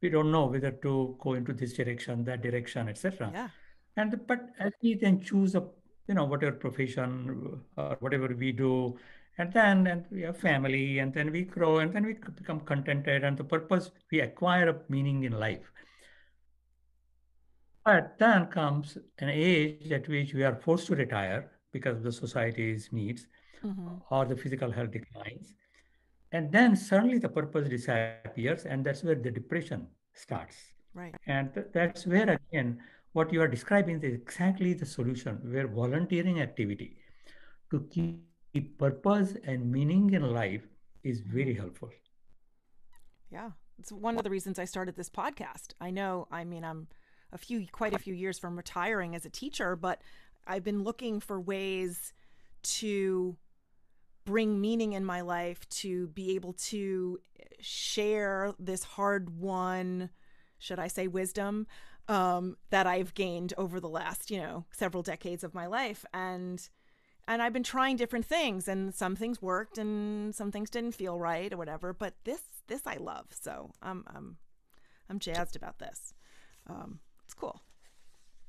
We don't know whether to go into this direction, that direction, etc. Yeah. And but as we then choose a, whatever profession or whatever we do, and we have family, and then we grow, and then we become contented, and the purpose, we acquire a meaning in life. But then comes an age at which we are forced to retire because of the society's needs, Mm-hmm. or the physical health declines. And then suddenly the purpose disappears, and that's where the depression starts. Right. And that's where, again, what you are describing is exactly the solution, where volunteering activity to keep purpose and meaning in life is very Mm-hmm. helpful. Yeah. It's one of the reasons I started this podcast. I know, I mean, I'm quite a few years from retiring as a teacher, but I've been looking for ways to bring meaning in my life, to be able to share this hard won, should I say, wisdom that I've gained over the last, several decades of my life. And I've been trying different things, and some things worked and some things didn't feel right or whatever. But this I love, so I'm jazzed about this. It's cool.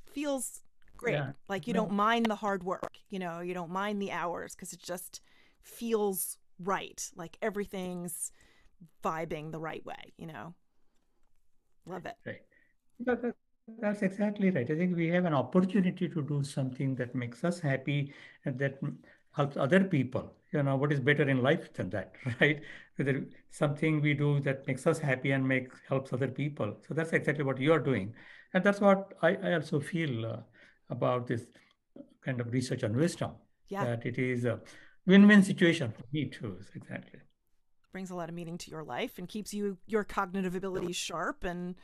Feels great. Yeah. Like you Well, don't mind the hard work. You don't mind the hours because it just feels right. Like everything's vibing the right way. Love it. right. That's exactly right. I think we have an opportunity to do something that makes us happy, and that helps other people. What is better in life than that, right? Whether something we do that makes us happy and helps other people. So that's exactly what you are doing. And that's what I also feel about this kind of research on wisdom, Yeah, that it is a win-win situation for me too. Exactly. brings a lot of meaning to your life and keeps your cognitive abilities sharp and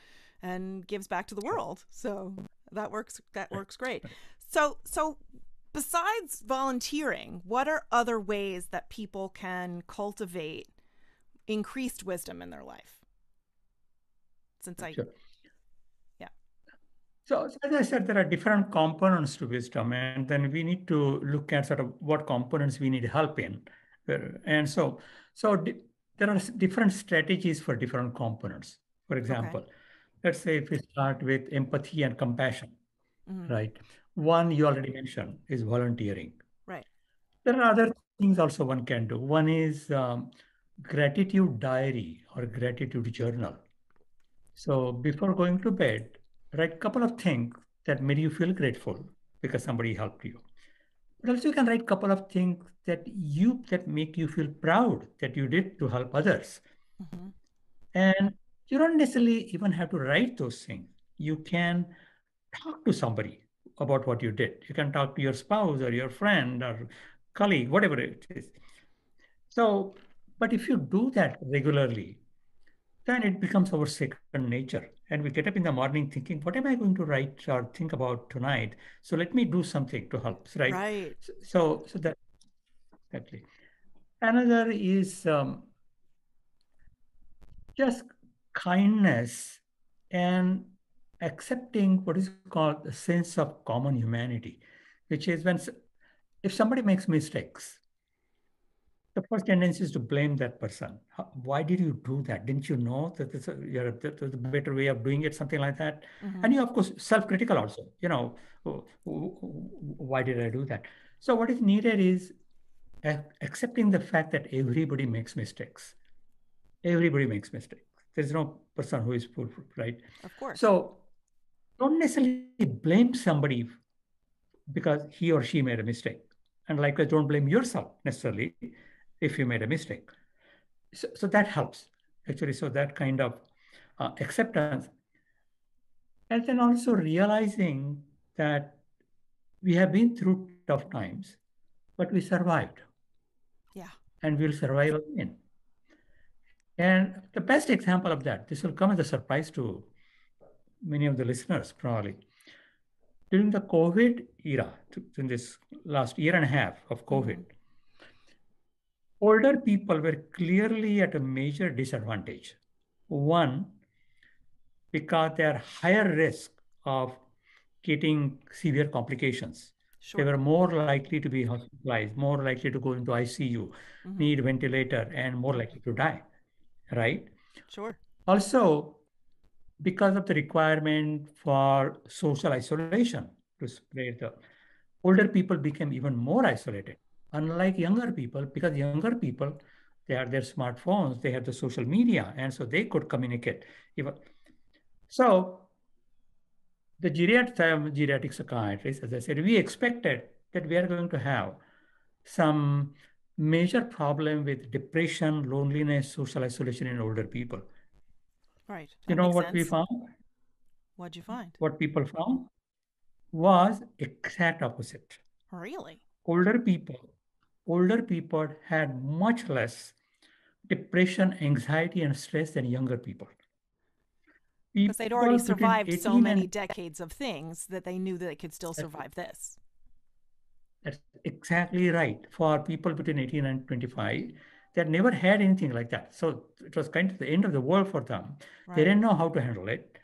gives back to the Sure. world. So that Right. works great. Right. So besides volunteering, what are other ways that people can cultivate increased wisdom in their life? Since I Sure. Yeah. So as I said, there are different components to wisdom, and then we need to look at sort of what components we need help in. And so there are different strategies for different components. For Okay. example, let's say if we start with empathy and compassion, Mhm. right? One you already mentioned is volunteering. Right. There are other things also one can do. One is gratitude diary or gratitude journal. So before going to bed, write a couple of things that made you feel grateful because somebody helped you. But also you can write a couple of things that make you feel proud that you did to help others. Mhm. And you don't necessarily even have to write those things. You can talk to somebody about what you did. You can talk to your spouse or your friend or colleague, whatever it is. So, but if you do that regularly, then it becomes our second nature. And we get up in the morning thinking, what am I going to write or think about tonight? So let me do something to help, right? Right. So that exactly. Another is just kindness and accepting what is called a sense of common humanity, which is if somebody makes mistakes, the first tendency is to blame that person. Why did you do that? Didn't you know that there's a better way of doing it, something like that? And you, Mhm. of course, self-critical also. Why did I do that? So what is needed is accepting the fact that everybody makes mistakes. Everybody makes mistakes. There's no person who is foolproof, right? Of course. So don't necessarily blame somebody because he or she made a mistake. And likewise, don't blame yourself necessarily if you made a mistake. So that helps actually. So that kind of acceptance, and then also realizing that we have been through tough times, but we survived, Yeah. and we'll survive again. And the best example of that, this will come as a surprise to many of the listeners probably. During the COVID era, in this last year and a half of COVID, Mhm. older people were clearly at a major disadvantage. One, because they are higher risk of getting severe complications. They Sure. were more likely to be hospitalized, more likely to go into ICU, Mm-hmm. need ventilator, and more likely to die, right? Sure. Also, because of the requirement for social isolation to spread the older people became even more isolated, unlike younger people, because younger people, they have their smartphones, they have the social media, and so they could communicate. Even so, the geriatric psychiatrists, as I said, we expected that we are going to have some major problem with depression, loneliness, social isolation in older people. Right. You That know makes what we sense. found? What'd you find? What people found was exact opposite. Really? Older people, older people had much less depression, anxiety, and stress than younger people. Because they'd already People between survived so 18 many and decades of things that they knew that they could still that's, survive this. that's exactly right. For people between 18 and 25, they had never had anything like that. So it was kind of the end of the world for them. They Right. didn't know how to handle it.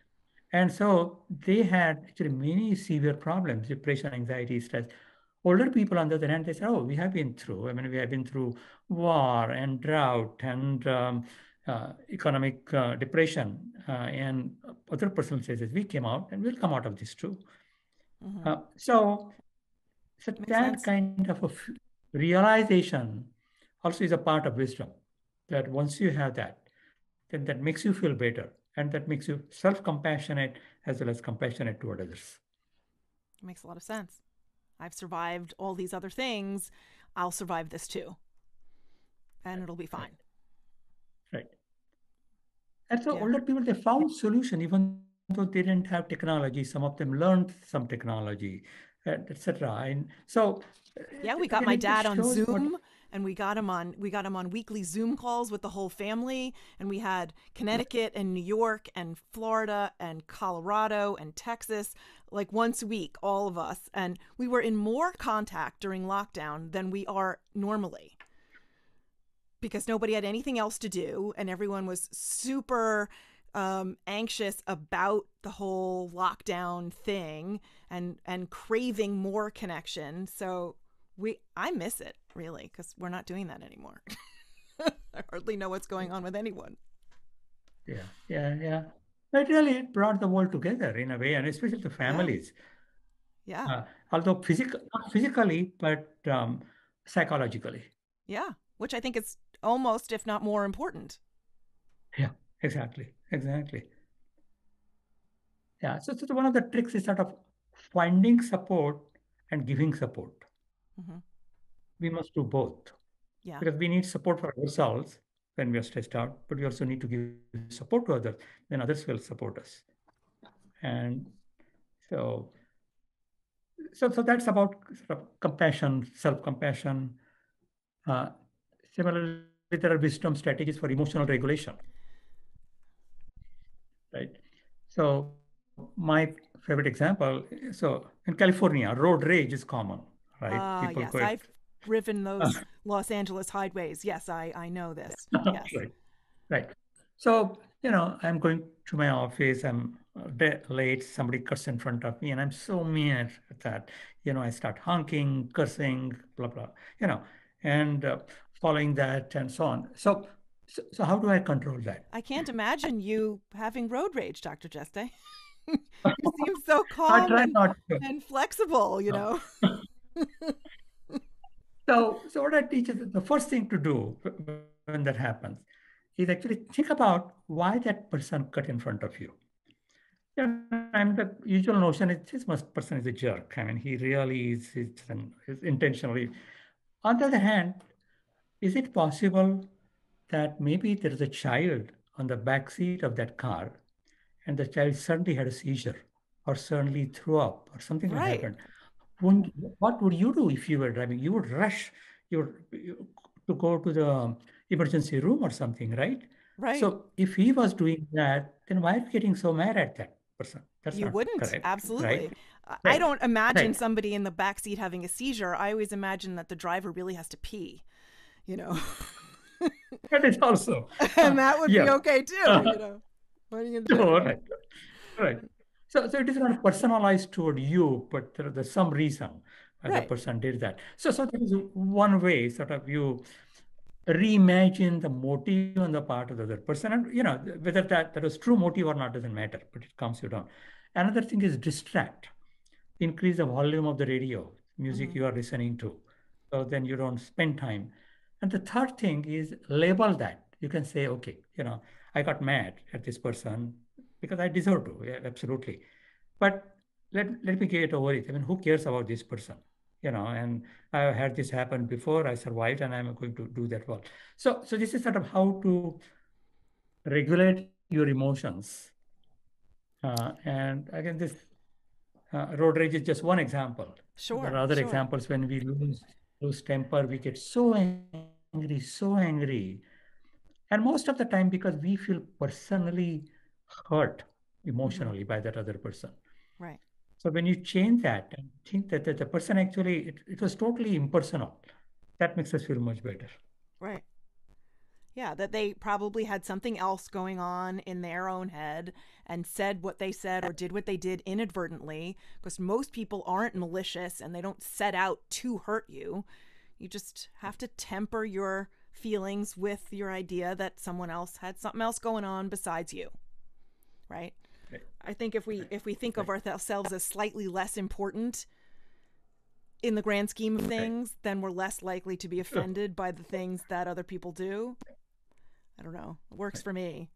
And so they had actually many severe problems, depression, anxiety, stress. Older people, on the other hand, they say, oh, we have been through. I mean, we have been through war and drought and economic depression and other personal stresses. We came out and we'll come out of this too. Mm-hmm. So Makes that sense. kind of a realization also is a part of wisdom. That once you have that, then that makes you feel better and that makes you self-compassionate as well as compassionate toward others. It makes a lot of sense. I've survived all these other things. I'll survive this too, and Right, it'll be right, fine. right. And so Yeah. older people, they found solution even though they didn't have technology. Some of them learned some technology, etc. And so Yeah, we got again, my it dad on shows what. Zoom and we got him on weekly Zoom calls with the whole family, and we had Connecticut and New York and Florida and Colorado and Texas like once a week, all of us, and we were in more contact during lockdown than we are normally because nobody had anything else to do and everyone was super anxious about the whole lockdown thing and craving more connection. So I miss it really because we're not doing that anymore. I hardly know what's going on with anyone. Yeah, yeah, yeah. But really, it brought the world together in a way, and especially the Yeah, families. yeah, Although not physically, but psychologically. yeah. Which I think is almost, if not more, important. Yeah, exactly, exactly. Yeah. So one of the tricks is sort of finding support and giving support. Hmm. We must do both Yeah, because we need support for ourselves when we are stressed out, but we also need to give support to others. Then others will support us. And so, so that's about sort of compassion, self-compassion. Uh, Similarly, there are wisdom strategies for emotional regulation, right? So my favorite example, so in California, road rage is common, right? People yes, quit. I've driven those Los Angeles highways. Yes, I know this. Yes. Right, right. So, I'm going to my office, I'm late, somebody cuts in front of me, and I'm so mad at that. I start honking, cursing, blah, blah, you know, and following that and so on. So how do I control that? I can't imagine you having road rage, Dr. Jeste. You seem so I calm try not to. and flexible, you No. know. So what I teach is the first thing to do when that happens is actually think about why that person cut in front of you. And the usual notion is this person is a jerk. I mean, he really is intentionally. On the other hand, is it possible that maybe there is a child on the back seat of that car and the child suddenly had a seizure or suddenly threw up or something had Right. happened? Wouldn't, what would you do if you were driving? You would rush to go to the emergency room or something, right? Right. So if he was doing that, then why are you getting so mad at that person? That's You not wouldn't. correct, right? Absolutely. I Right, don't imagine right. somebody in the back seat having a seizure. I always imagine that the driver really has to pee. you know. That is also, And that would be yeah. okay too, you know. What are you going to So, do? right, right. So it is not personalized toward you, but there's some reason why the Right. person did that. So that is one way sort of you reimagine the motive on the part of the other person. And, whether that was true motive or not doesn't matter, but it calms you down. Another thing is distract. Increase the volume of the radio, music Hmm. you are listening to. So then you don't spend time. And the third thing is label that. You can say, okay, I got mad at this person because I deserve to. Yeah, absolutely. But let me get over it. I mean, who cares about this person? And I've had this happen before. I survived, and I'm going to do that well. So this is sort of how to regulate your emotions. And again, this road rage is just one example. There are Sure, other sure. examples when we lose temper, we get so angry, so angry. And most of the time, because we feel personally hurt Hmm. emotionally by that other person. Right, So when you change that and think that the person actually, it was totally impersonal, that makes us feel much better. right. Yeah, that they probably had something else going on in their own head and said what they said or did what they did inadvertently, because most people aren't malicious and they don't set out to hurt you. You just have to temper your feelings with your idea that someone else had something else going on besides you, right? Right, I think if we think of right, ourselves as slightly less important in the grand scheme of right. things, then we're less likely to be Sure. offended by the things that other people do. I don't know. It works Right. for me.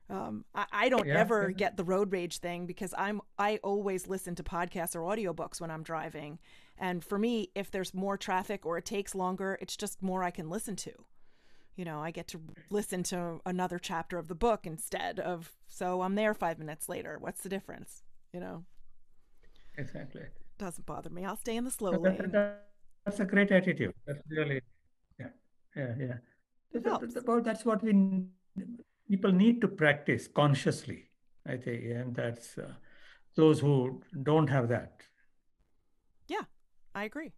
I don't Yeah, yeah. ever get the road rage thing because I always listen to podcasts or audiobooks when I'm driving. And for me, if there's more traffic or it takes longer, it's just more I can listen to. You know, I get to listen to another chapter of the book instead of, so I'm there 5 minutes later. What's the difference? You know, Exactly. doesn't bother me. I'll stay in the slow So lane. that's a great attitude. That's really, yeah, yeah, yeah. It helps. That's what people need to practice consciously, I think, and that's those who don't have that. Yeah, I agree.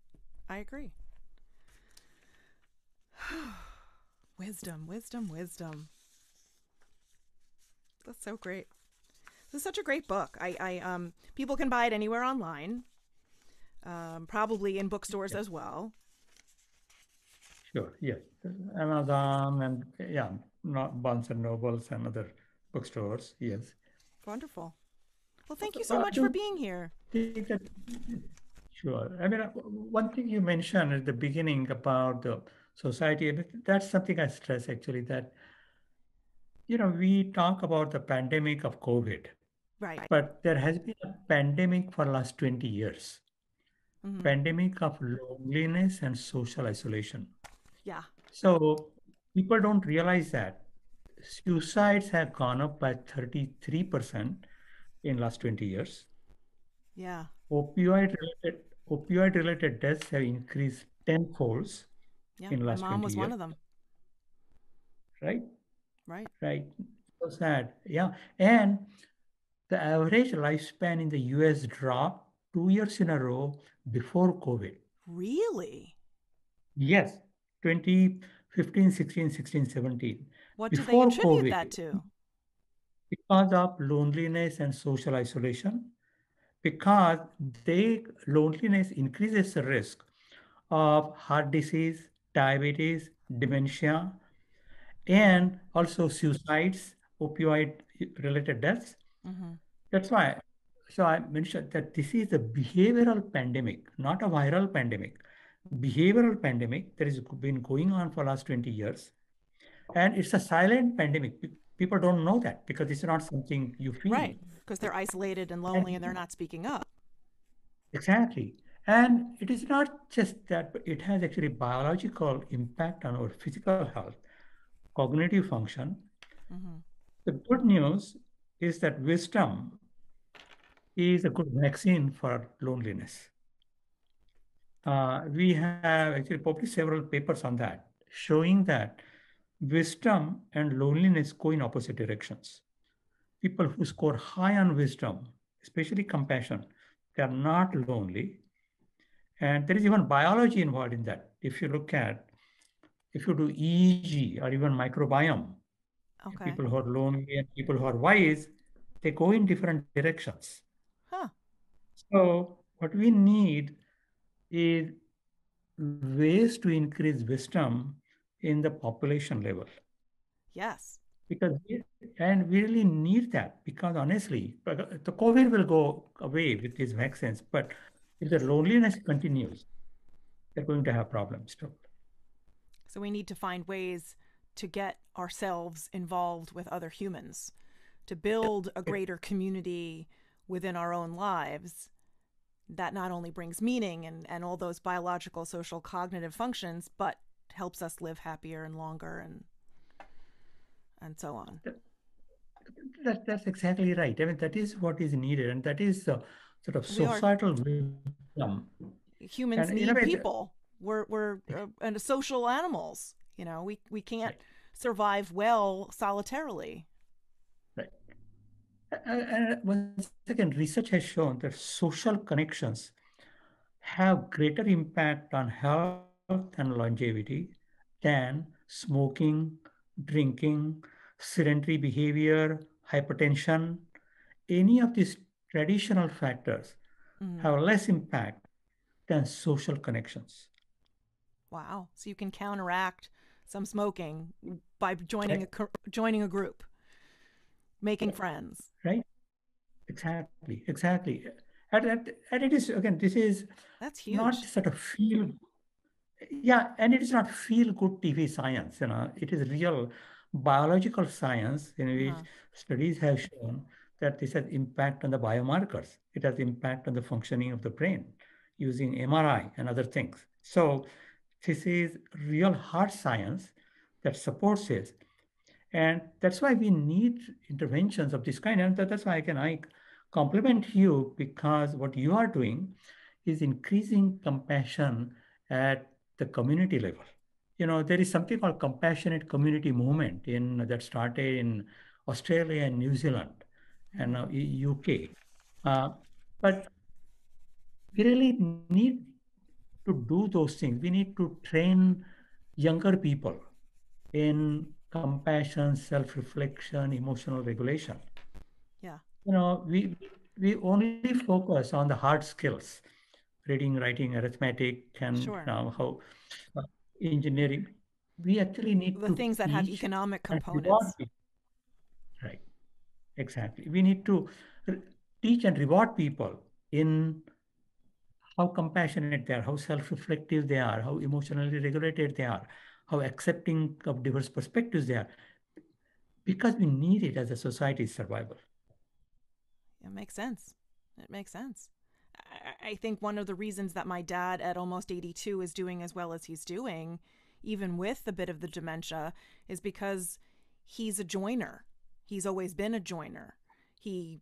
I agree. Wisdom, wisdom, wisdom. That's so great. This is such a great book. People can buy it anywhere online, probably in bookstores Yeah, as well. sure, yes. Amazon and yeah, not Barnes and Nobles and other bookstores, yes. Wonderful. Well, thank you so But I much for do being here. think that, sure. I mean, one thing you mentioned at the beginning about the society, and that's something I stress actually, that, we talk about the pandemic of COVID, Right. but there has been a pandemic for last 20 years, Mm-hmm. pandemic of loneliness and social isolation. Yeah. So people don't realize that suicides have gone up by 33% in last 20 years. Yeah. Opioid related deaths have increased tenfolds Yeah. in My last mom 20 was one years, of them. right? Right. Right. So sad. Yeah. And the average lifespan in the US dropped 2 years in a row before COVID. Really? Yes, 2015, 16, 16, 17. What do they Before attribute COVID, that to? because of loneliness and social isolation, because loneliness increases the risk of heart disease, diabetes, dementia, Mm-hmm. and also suicides, opioid related deaths. Mm-hmm. That's why. So I mentioned that this is a behavioral pandemic, not a viral pandemic. Behavioral pandemic that has been going on for last 20 years. And it's a silent pandemic. People don't know that because it's not something you feel. Right. Because they're isolated and lonely and they're And not speaking up. exactly. And it is not just that, but it has actually biological impact on our physical health, cognitive function. Mm-hmm. The good news is that wisdom is a good vaccine for loneliness. We have actually published several papers on that, showing that wisdom and loneliness go in opposite directions. People who score high on wisdom, especially compassion, they are not lonely. And there is even biology involved in that. If you look at if you do EEG or even microbiome, Okay. people who are lonely and people who are wise, they go in different directions. Huh. So what we need is ways to increase wisdom in the population level. Yes. And we really need that because honestly, the COVID will go away with these vaccines, but if the loneliness continues, they're going to have problems too. So we need to find ways to get ourselves involved with other humans, to build a greater community within our own lives that not only brings meaning and all those biological, social, cognitive functions, but helps us live happier and longer and so on. That's exactly right. I mean, that is what is needed, and that is sort of We are societal wisdom. humans And in a need way, people. We're and social animals. We can't right, survive well solitarily. right. And once again, research has shown that social connections have greater impact on health and longevity than smoking, drinking, sedentary behavior, hypertension. Any of these traditional factors Mm. have less impact than social connections. Wow. So you can counteract some smoking by Right, joining a group, making friends. right? Exactly, exactly. And it is, again, this is That's not huge. sort of feel, yeah, and it is not feel good TV science, it is real biological science in which Uh-huh. studies have shown that this has impact on the biomarkers. It has impact on the functioning of the brain using MRI and other things. So this is real hard science that supports it. And that's why we need interventions of this kind. And that's why I compliment you because what you are doing is increasing compassion at the community level. There is something called compassionate community movement that started in Australia and New Zealand and Mm-hmm. now UK. Uh, but we really need to do those things. We need to train younger people in compassion, self-reflection, emotional regulation. Yeah. We only focus on the hard skills, reading, writing, arithmetic, and Sure. how uh, engineering. We actually need The to things that have teach economic and reward components. people. Right, exactly. We need to re- teach and reward people in how compassionate they are, how self-reflective they are, how emotionally regulated they are, how accepting of diverse perspectives they are, because we need it as a society's survival. It makes sense. It makes sense. I think one of the reasons that my dad at almost 82 is doing as well as he's doing, even with a bit of the dementia, is because he's a joiner. He's always been a joiner. He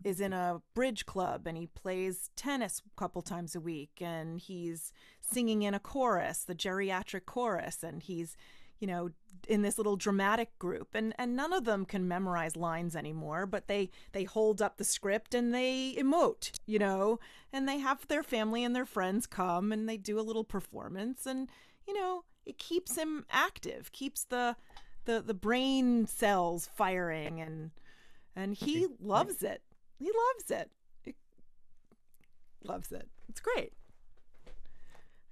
is in a bridge club and he plays tennis a couple times a week and he's singing in a chorus, the geriatric chorus, and he's in this little dramatic group, and none of them can memorize lines anymore, but they hold up the script and they emote, and they have their family and their friends come and they do a little performance, and it keeps him active, keeps the brain cells firing, and he Right, right. loves it. He loves it. He loves it. It's great.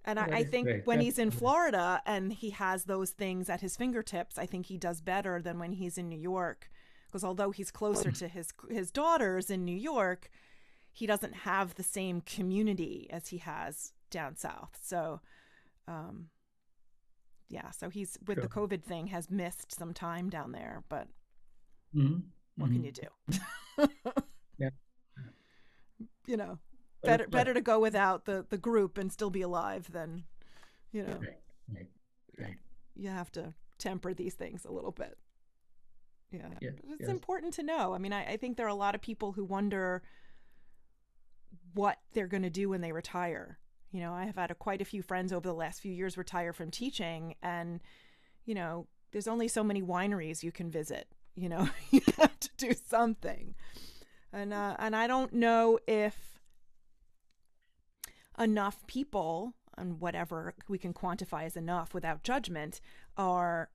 And That I is think great. when he's in Florida and he has those things at his fingertips, I think he does better than when he's in New York. Because although he's closer to his daughters in New York, he doesn't have the same community as he has down south. So, um, yeah, so he's with the Sure. COVID thing has missed some time down there. But Hmm. what can Hmm. you do? Yeah. you know, Well, better to go without the group and still be alive than right, right, right. you have to temper these things a little bit. Yeah, Yes, but it's yes. important to know. I mean, I think there are a lot of people who wonder what they're going to do when they retire. I have had quite a few friends over the last few years retire from teaching, and there's only so many wineries you can visit. You have to do something, and I don't know if enough people and whatever we can quantify as enough without judgment, are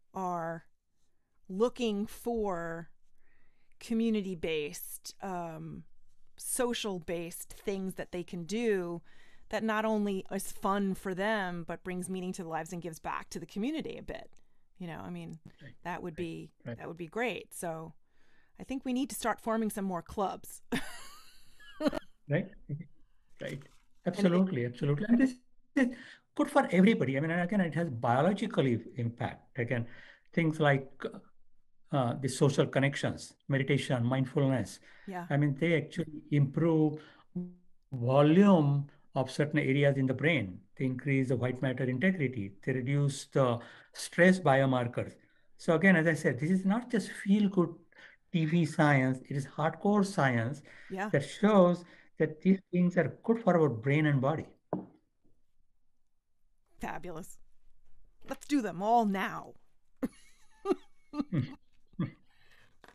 looking for community-based, social-based things that they can do that not only is fun for them, but brings meaning to their lives and gives back to the community a bit. I mean, Right. that would be Right. that would be great. So I think we need to start forming some more clubs. Right. Right. And Absolutely. Absolutely. And this is good for everybody. I mean, and again, it has biological impact. Again, things like the social connections, meditation, mindfulness. yeah, I mean, they actually improve volume of certain areas in the brain. They increase the white matter integrity. They reduce the stress biomarkers. So again, as I said, this is not just feel-good TV science. It is hardcore science yeah, that shows that these things are good for our brain and body. fabulous. Let's do them all now.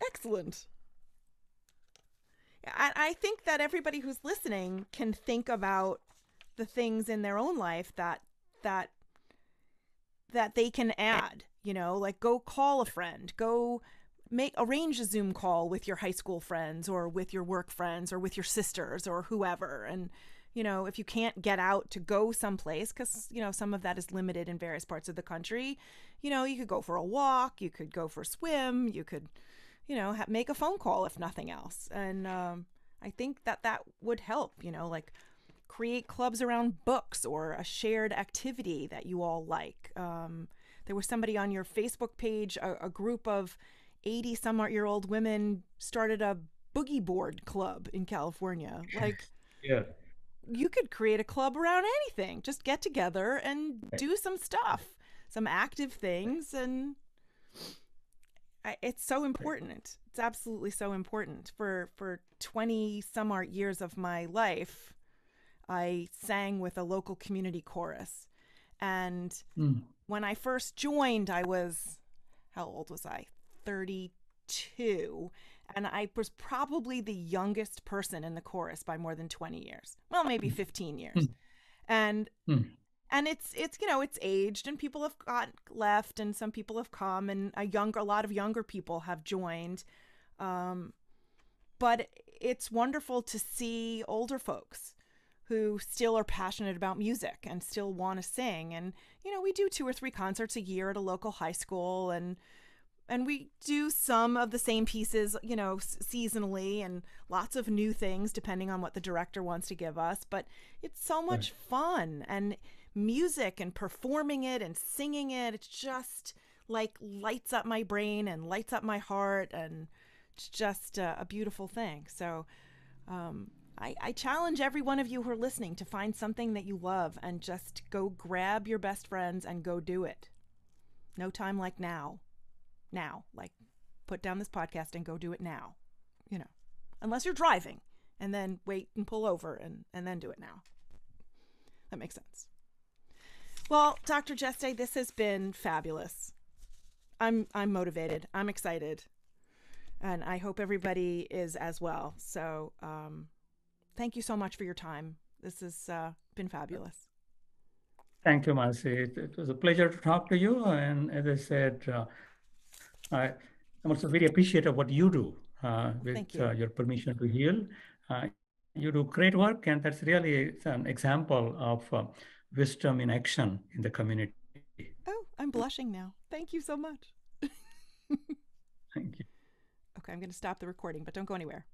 Excellent. I think that everybody who's listening can think about the things in their own life that that they can add, like go call a friend, go arrange a Zoom call with your high school friends or with your work friends or with your sisters or whoever. And if you can't get out to go someplace, because some of that is limited in various parts of the country, you could go for a walk, you could go for a swim, you could make a phone call if nothing else. And I think that would help, like create clubs around books or a shared activity that you all like. There was somebody on your Facebook page, a group of 80-some-year-old women started a boogie board club in California. Like, Yeah. you could create a club around anything. Just get together and do some stuff, some active things, and it's so important. It's absolutely so important. For 20 some odd years of my life, I sang with a local community chorus. And Mm. when I first joined, I was, how old was I? 32. And I was probably the youngest person in the chorus by more than 20 years. Well, maybe 15 years. Mm. And Mm. and it's it's aged, and people have got left, and some people have come, and a lot of younger people have joined. But it's wonderful to see older folks who still are passionate about music and still want to sing. And we do 2 or 3 concerts a year at a local high school, and we do some of the same pieces, seasonally, and lots of new things depending on what the director wants to give us. But it's so much fun, and music and performing it and singing it, it's just like lights up my brain and lights up my heart, and it's just a beautiful thing. So I challenge every one of you who are listening to find something that you love and just go grab your best friends and go do it. No time like now. Like, put down this podcast and go do it now, unless you're driving, and then wait and pull over and then do it now. That makes sense. Well, Dr. Jeste, this has been fabulous. I'm motivated. I'm excited. And I hope everybody is as well. So thank you so much for your time. This has been fabulous. Thank you, Marcy. It was a pleasure to talk to you. And as I said, I'm also very appreciative of what you do with your permission to heal. You do great work, and that's really an example of wisdom in action in the community. Oh, I'm blushing now. Thank you so much. Thank you. Okay, I'm going to stop the recording, but don't go anywhere.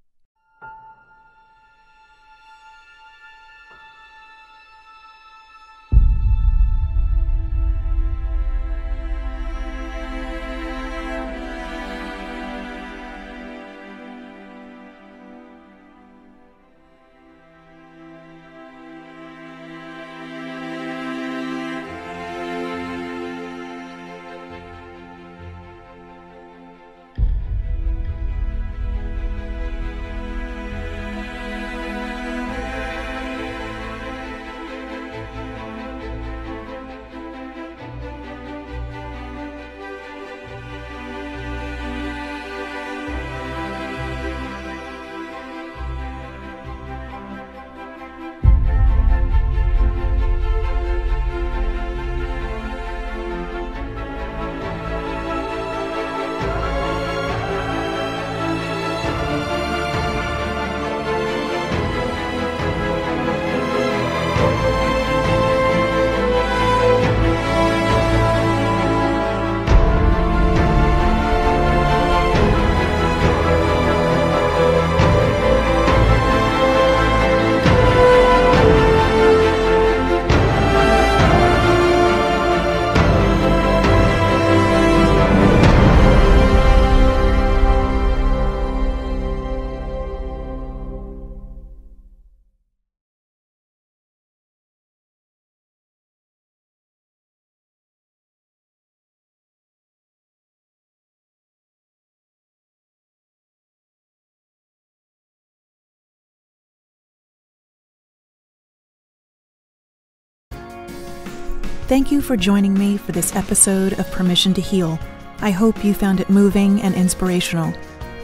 Thank you for joining me for this episode of Permission to Heal. I hope you found it moving and inspirational.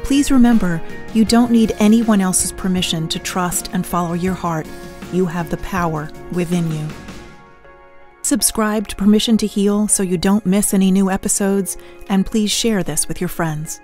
Please remember, you don't need anyone else's permission to trust and follow your heart. You have the power within you. Subscribe to Permission to Heal so you don't miss any new episodes, and please share this with your friends.